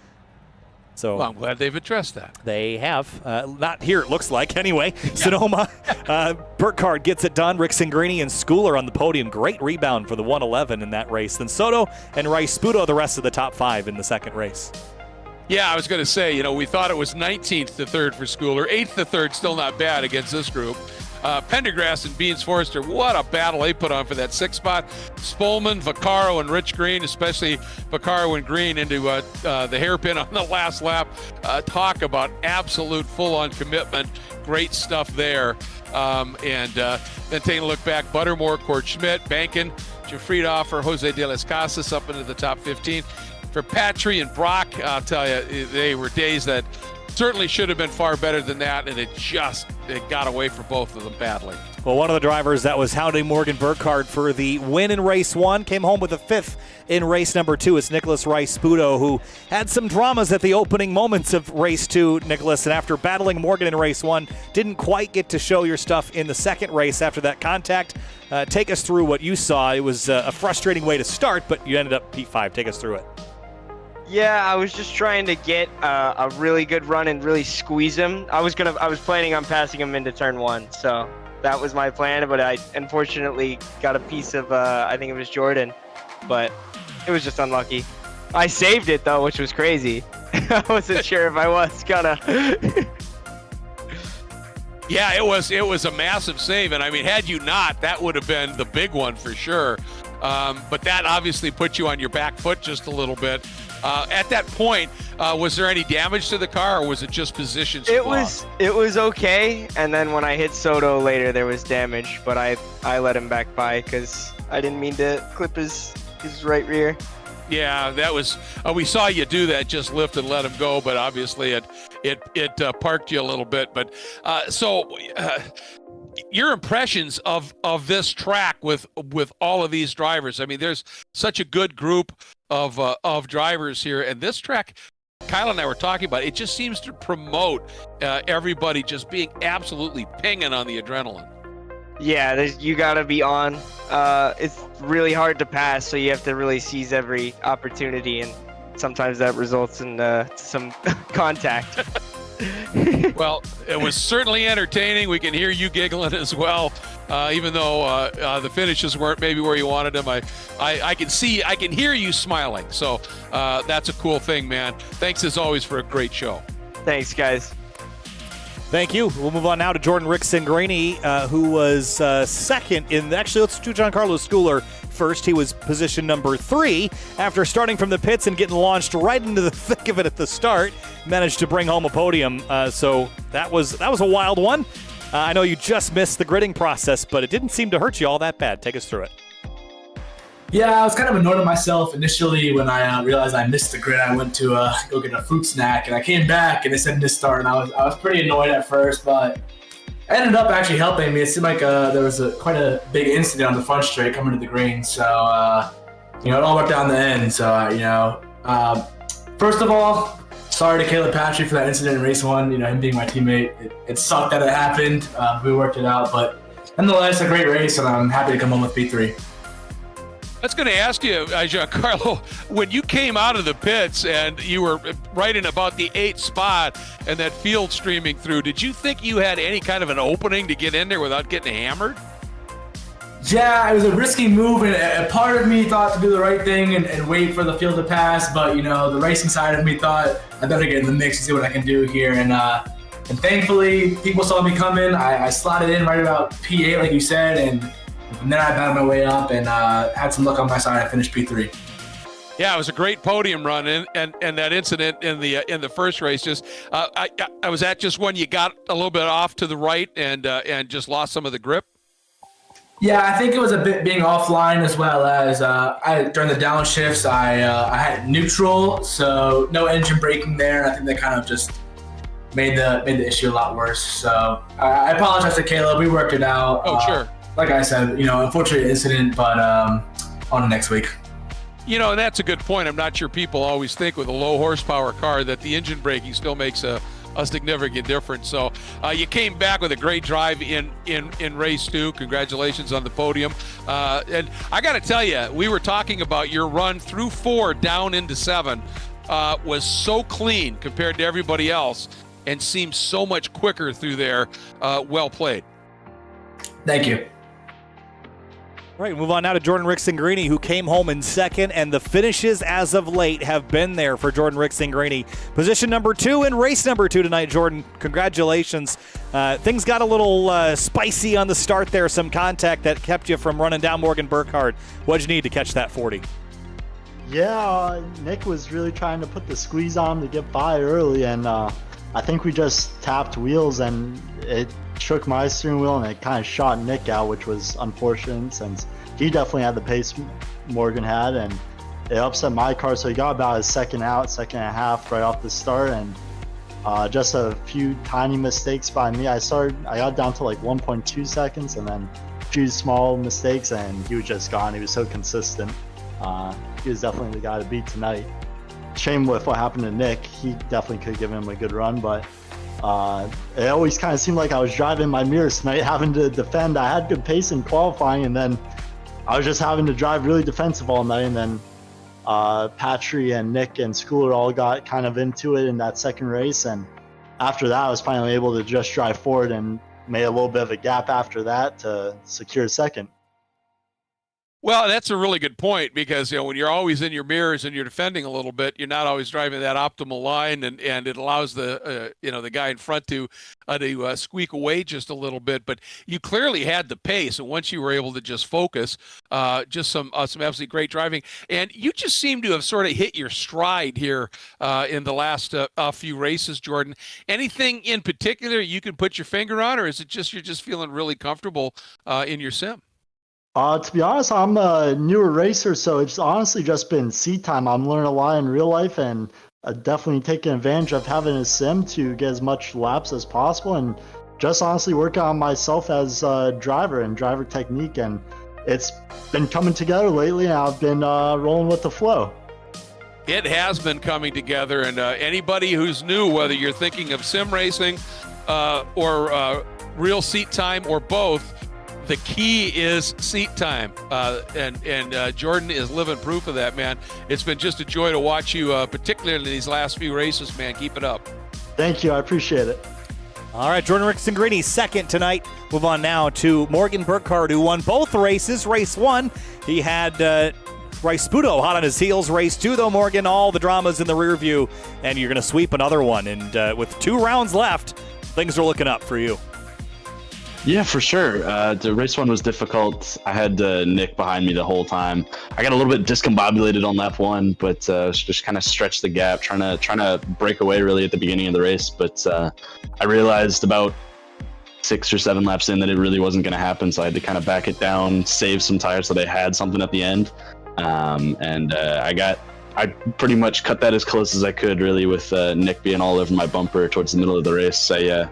So I'm glad they've addressed that. They have. Not here, it looks like. Anyway, Sonoma, Burkhardt gets it done. Rick Singrini and Schooler on the podium. Great rebound for the 111 in that race. Then Soto and Rice Budo, the rest of the top 5 in the second race. Yeah, I was going to say, we thought it was 19th to 3rd for Schooler. 8th to 3rd, still not bad against this group. Pendergrass and Beans Forrester, what a battle they put on for that 6th spot. Spolman, Vaccaro, and Rich Green, especially Vaccaro and Green into the hairpin on the last lap. Talk about absolute full-on commitment. Great stuff there. And then taking a look back, Buttermore, Cord Schmidt, Bankin, Jafriedhofer, Jose de las Casas up into the top 15. For Patry and Brock, I'll tell you, they were days that certainly should have been far better than that, and it got away for both of them badly. Well, one of the drivers that was hounding Morgan Burkhardt for the win in race 1 came home with a 5th in race number 2. It's Nicholas Rice Budo, who had some dramas at the opening moments of race 2, Nicholas, and after battling Morgan in race 1, didn't quite get to show your stuff in the second race after that contact. Take us through what you saw. It was a frustrating way to start, but you ended up P5. Take us through it. Yeah, I was just trying to get a really good run and really squeeze him. I was planning on passing him into turn 1, so that was my plan. But I unfortunately got a piece of I think it was Jordan, but it was just unlucky. I saved it though, which was crazy. I wasn't sure if I was gonna. Yeah, it was a massive save, and I mean, had you not, that would have been the big one for sure. But that obviously put you on your back foot just a little bit. At that point, was there any damage to the car, or was it just positions? It was okay, and then when I hit Soto later, there was damage, but I let him back by because I didn't mean to clip his right rear. Yeah, that was. We saw you do that, just lift and let him go, but obviously it parked you a little bit. But your impressions of this track with all of these drivers. I mean, there's such a good group of drivers here, and this track, Kyle and I were talking about, it just seems to promote everybody just being absolutely pinging on the adrenaline. Yeah, you gotta be on. It's really hard to pass, so you have to really seize every opportunity, and sometimes that results in some contact. Well, it was certainly entertaining. We can hear you giggling as well, even though the finishes weren't maybe where you wanted them. I can hear you smiling. So that's a cool thing, man. Thanks as always for a great show. Thanks, guys. Thank you. We'll move on now to Jordan Rick-Singrini, who was second in, actually, let's do Giancarlo Schooler first. He was position number 3 after starting from the pits and getting launched right into the thick of it at the start. Managed to bring home a podium. So that was a wild one. I know you just missed the gridding process, but it didn't seem to hurt you all that bad. Take us through it. Yeah, I was kind of annoyed at myself initially when I realized I missed the grid. I went to go get a fruit snack, and I came back, and they said miss start, and I was pretty annoyed at first, but it ended up actually helping me. It seemed like there was quite a big incident on the front straight coming to the green, so it all worked out in the end. So first of all, sorry to Caleb Patry for that incident in race 1. Him being my teammate, it sucked that it happened. We worked it out, but nonetheless, a great race, and I'm happy to come home with P3. I was going to ask you, Giancarlo, when you came out of the pits and you were right in about the 8th spot and that field streaming through, did you think you had any kind of an opening to get in there without getting hammered? Yeah, it was a risky move, and a part of me thought to do the right thing and wait for the field to pass, but the racing side of me thought I better get in the mix and see what I can do here. And thankfully, people saw me coming. I slotted in right about P8, like you said, and then I battled my way up and had some luck on my side. I finished P3. Yeah, it was a great podium run, and that incident in the first race. Just I was that just when you got a little bit off to the right and just lost some of the grip. Yeah, I think it was a bit being offline, as well as during the downshifts I had neutral, so no engine braking there. I think that kind of just made the issue a lot worse. So I apologize to Caleb. We worked it out. Oh, sure. Like I said, unfortunate incident, but on to next week. And that's a good point. I'm not sure people always think with a low horsepower car that the engine braking still makes a significant difference. So you came back with a great drive in race 2. Congratulations on the podium. And I got to tell you, we were talking about your run through 4 down into 7 was so clean compared to everybody else and seemed so much quicker through there. Well played. Thank you. All right, move on now to Jordan Rick-Singrini, who came home in second, and the finishes as of late have been there for Jordan Rick-Singrini. Position number 2 in race number 2 tonight, Jordan. Congratulations. Things got a little spicy on the start there, some contact that kept you from running down Morgan Burkhardt. What'd you need to catch that 40? Yeah, Nick was really trying to put the squeeze on to get by early, and I think we just tapped wheels, and it shook my steering wheel, and it kind of shot Nick out, which was unfortunate since he definitely had the pace Morgan had, and it upset my car. So he got about a second and a half right off the start, and just a few tiny mistakes by me. I got down to like 1.2 seconds, and then a few small mistakes, and he was just gone. He was so consistent. He was definitely the guy to beat tonight. Shame with what happened to Nick. He definitely could have given him a good run, but it always kind of seemed like I was driving my mirrors tonight, having to defend. I had good pace in qualifying, and then I was just having to drive really defensive all night. And then Patry and Nick and Schooler all got kind of into it in that second race. And after that, I was finally able to just drive forward and made a little bit of a gap after that to secure second. Well, that's a really good point because when you're always in your mirrors and you're defending a little bit, you're not always driving that optimal line, and it allows the the guy in front to squeak away just a little bit. But you clearly had the pace, and once you were able to just focus, just some absolutely great driving, and you just seem to have sort of hit your stride here in the last few races, Jordan. Anything in particular you can put your finger on, or is it just you're just feeling really comfortable in your sim? To be honest, I'm a newer racer, so it's honestly just been seat time. I'm learning a lot in real life, and definitely taking advantage of having a sim to get as much laps as possible, and just honestly working on myself as a driver and driver technique. And it's been coming together lately, and I've been rolling with the flow. It has been coming together, and anybody who's new, whether you're thinking of sim racing or real seat time or both, the key is seat time, and Jordan is living proof of that, man. It's been just a joy to watch you, particularly in these last few races, man. Keep it up. Thank you. I appreciate it. All right, Jordan Rick-Singrini second tonight. Move on now to Morgan Burkhardt, who won both races. Race 1, he had Bryce Sputo hot on his heels. Race 2, though, Morgan, all the dramas in the rear view, and you're going to sweep another one. And with 2 rounds left, things are looking up for you. Yeah, for sure. The race 1 was difficult. I had Nick behind me the whole time. I got a little bit discombobulated on lap 1, but just kind of stretched the gap, trying to break away really at the beginning of the race. But I realized about 6 or 7 laps in that it really wasn't going to happen, so I had to kind of back it down, save some tires so they had something at the end. I pretty much cut that as close as I could, really, with Nick being all over my bumper towards the middle of the race. I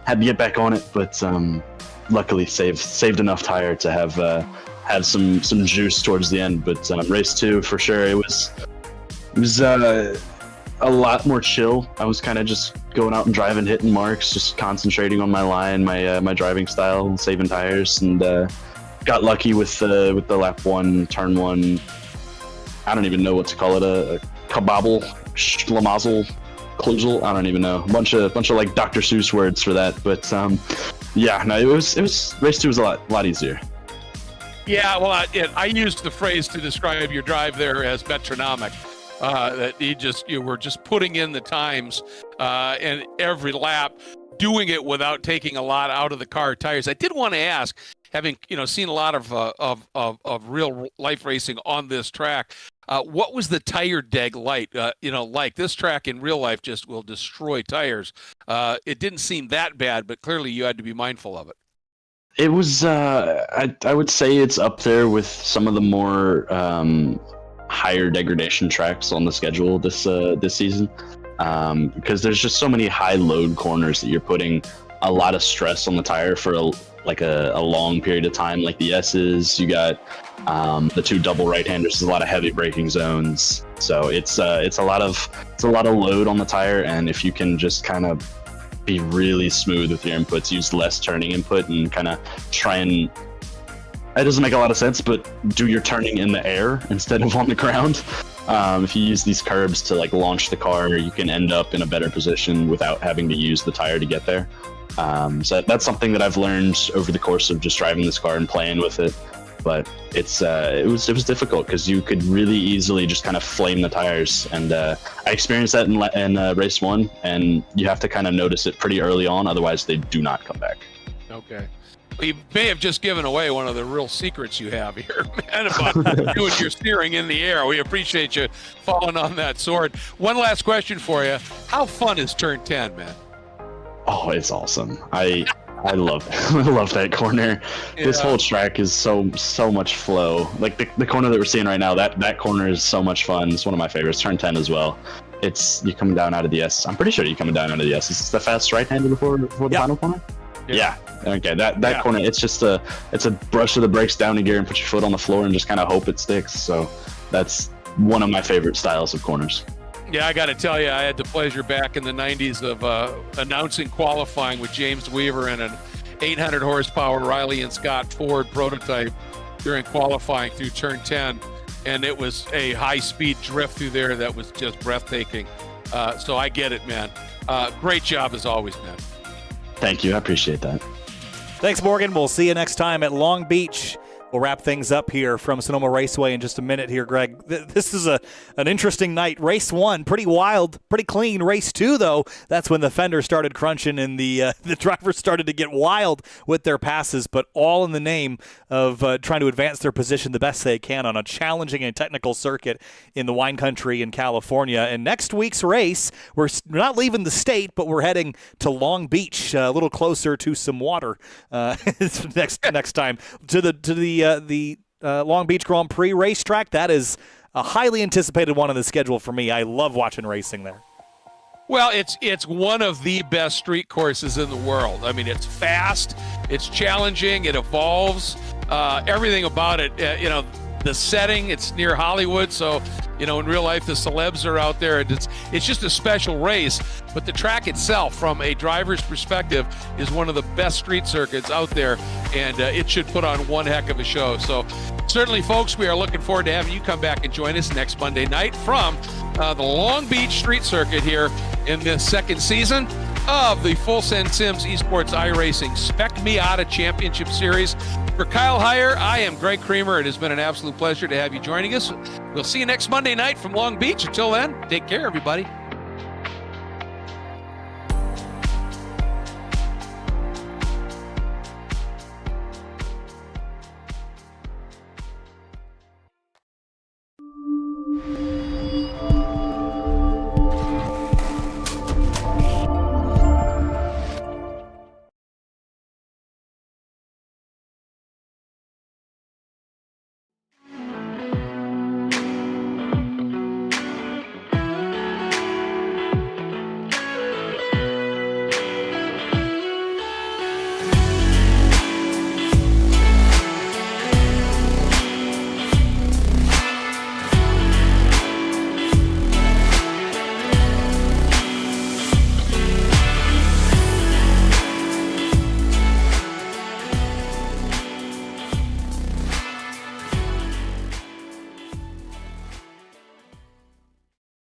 had to get back on it, but luckily saved enough tire to have some juice towards the end. But race 2, for sure, it was a lot more chill. I was kind of just going out and driving, hitting marks, just concentrating on my line, my driving style, saving tires, and got lucky with the lap 1, turn 1. I don't even know what to call it, a kabobble, schlamazel, kluzzel. I don't even know. A bunch of like Dr. Seuss words for that. But yeah, no, it was race 2 was a lot easier. Yeah, well, I used the phrase to describe your drive there as metronomic. That you were just putting in the times and every lap, doing it without taking a lot out of the car tires. I did want to ask, having seen a lot of real life racing on this track, what was the tire deg like? Like this track in real life just will destroy tires. It didn't seem that bad, but clearly you had to be mindful of it. It was I would say it's up there with some of the more higher degradation tracks on the schedule this season, because there's just so many high load corners that you're putting a lot of stress on the tire for a long period of time. Like the S's, you got the 2 double right-handers. There's a lot of heavy braking zones, so it's a lot of load on the tire. And if you can just kind of be really smooth with your inputs, use less turning input, and kind of try and, it doesn't make a lot of sense, but do your turning in the air instead of on the ground. If you use these curbs to like launch the car, you can end up in a better position without having to use the tire to get there. So that's something that I've learned over the course of just driving this car and playing with it. But it was difficult because you could really easily just kind of flame the tires, and I experienced that in race 1, and you have to kind of notice it pretty early on, otherwise they do not come back. Okay. Well, you may have just given away one of the real secrets you have here, man, about doing your steering in the air. We appreciate you falling on that sword. One last question for you. How fun is turn 10, man? Oh, it's awesome. I love I love that corner. Yeah. This whole track is so much flow. Like the corner that we're seeing right now, that corner is so much fun. It's one of my favorites. Turn 10 as well. You're coming down out of the S. I'm pretty sure you're coming down out of the S. Is this the fast right-hander before the final corner? Yeah. Okay. That corner, it's just a brush of the brakes down a gear and put your foot on the floor and just kind of hope it sticks. So that's one of my favorite styles of corners. Yeah, I got to tell you, I had the pleasure back in the 90s of announcing qualifying with James Weaver in an 800 horsepower Riley and Scott Ford prototype during qualifying through turn 10. And it was a high-speed drift through there that was just breathtaking. So I get it, man. Great job as always, man. Thank you. I appreciate that. Thanks, Morgan. We'll see you next time at Long Beach. We'll wrap things up here from Sonoma Raceway in just a minute here, Greg. This is an interesting night. Race 1, pretty wild, pretty clean. Race 2, though, that's when the fenders started crunching and the drivers started to get wild with their passes, but all in the name of trying to advance their position the best they can on a challenging and technical circuit in the wine country in California. And next week's race, we're not leaving the state, but we're heading to Long Beach, a little closer to some water next time. To the Long Beach Grand Prix racetrack. That is a highly anticipated one on the schedule for me. I love watching racing there. Well, it's one of the best street courses in the world. I mean, it's fast, it's challenging, it evolves, everything about it. The setting, it's near Hollywood, so in real life the celebs are out there, and it's just a special race. But the track itself, from a driver's perspective, is one of the best street circuits out there, and it should put on one heck of a show. So certainly, folks, we are looking forward to having you come back and join us next Monday night from the Long Beach Street Circuit here in this second season of the Full Send Sims Esports iRacing Spec Miata Championship Series. For Kyle Heyer, I am Greg Creamer. It has been an absolute pleasure to have you joining us. We'll see you next Monday night from Long Beach. Until then, take care, everybody.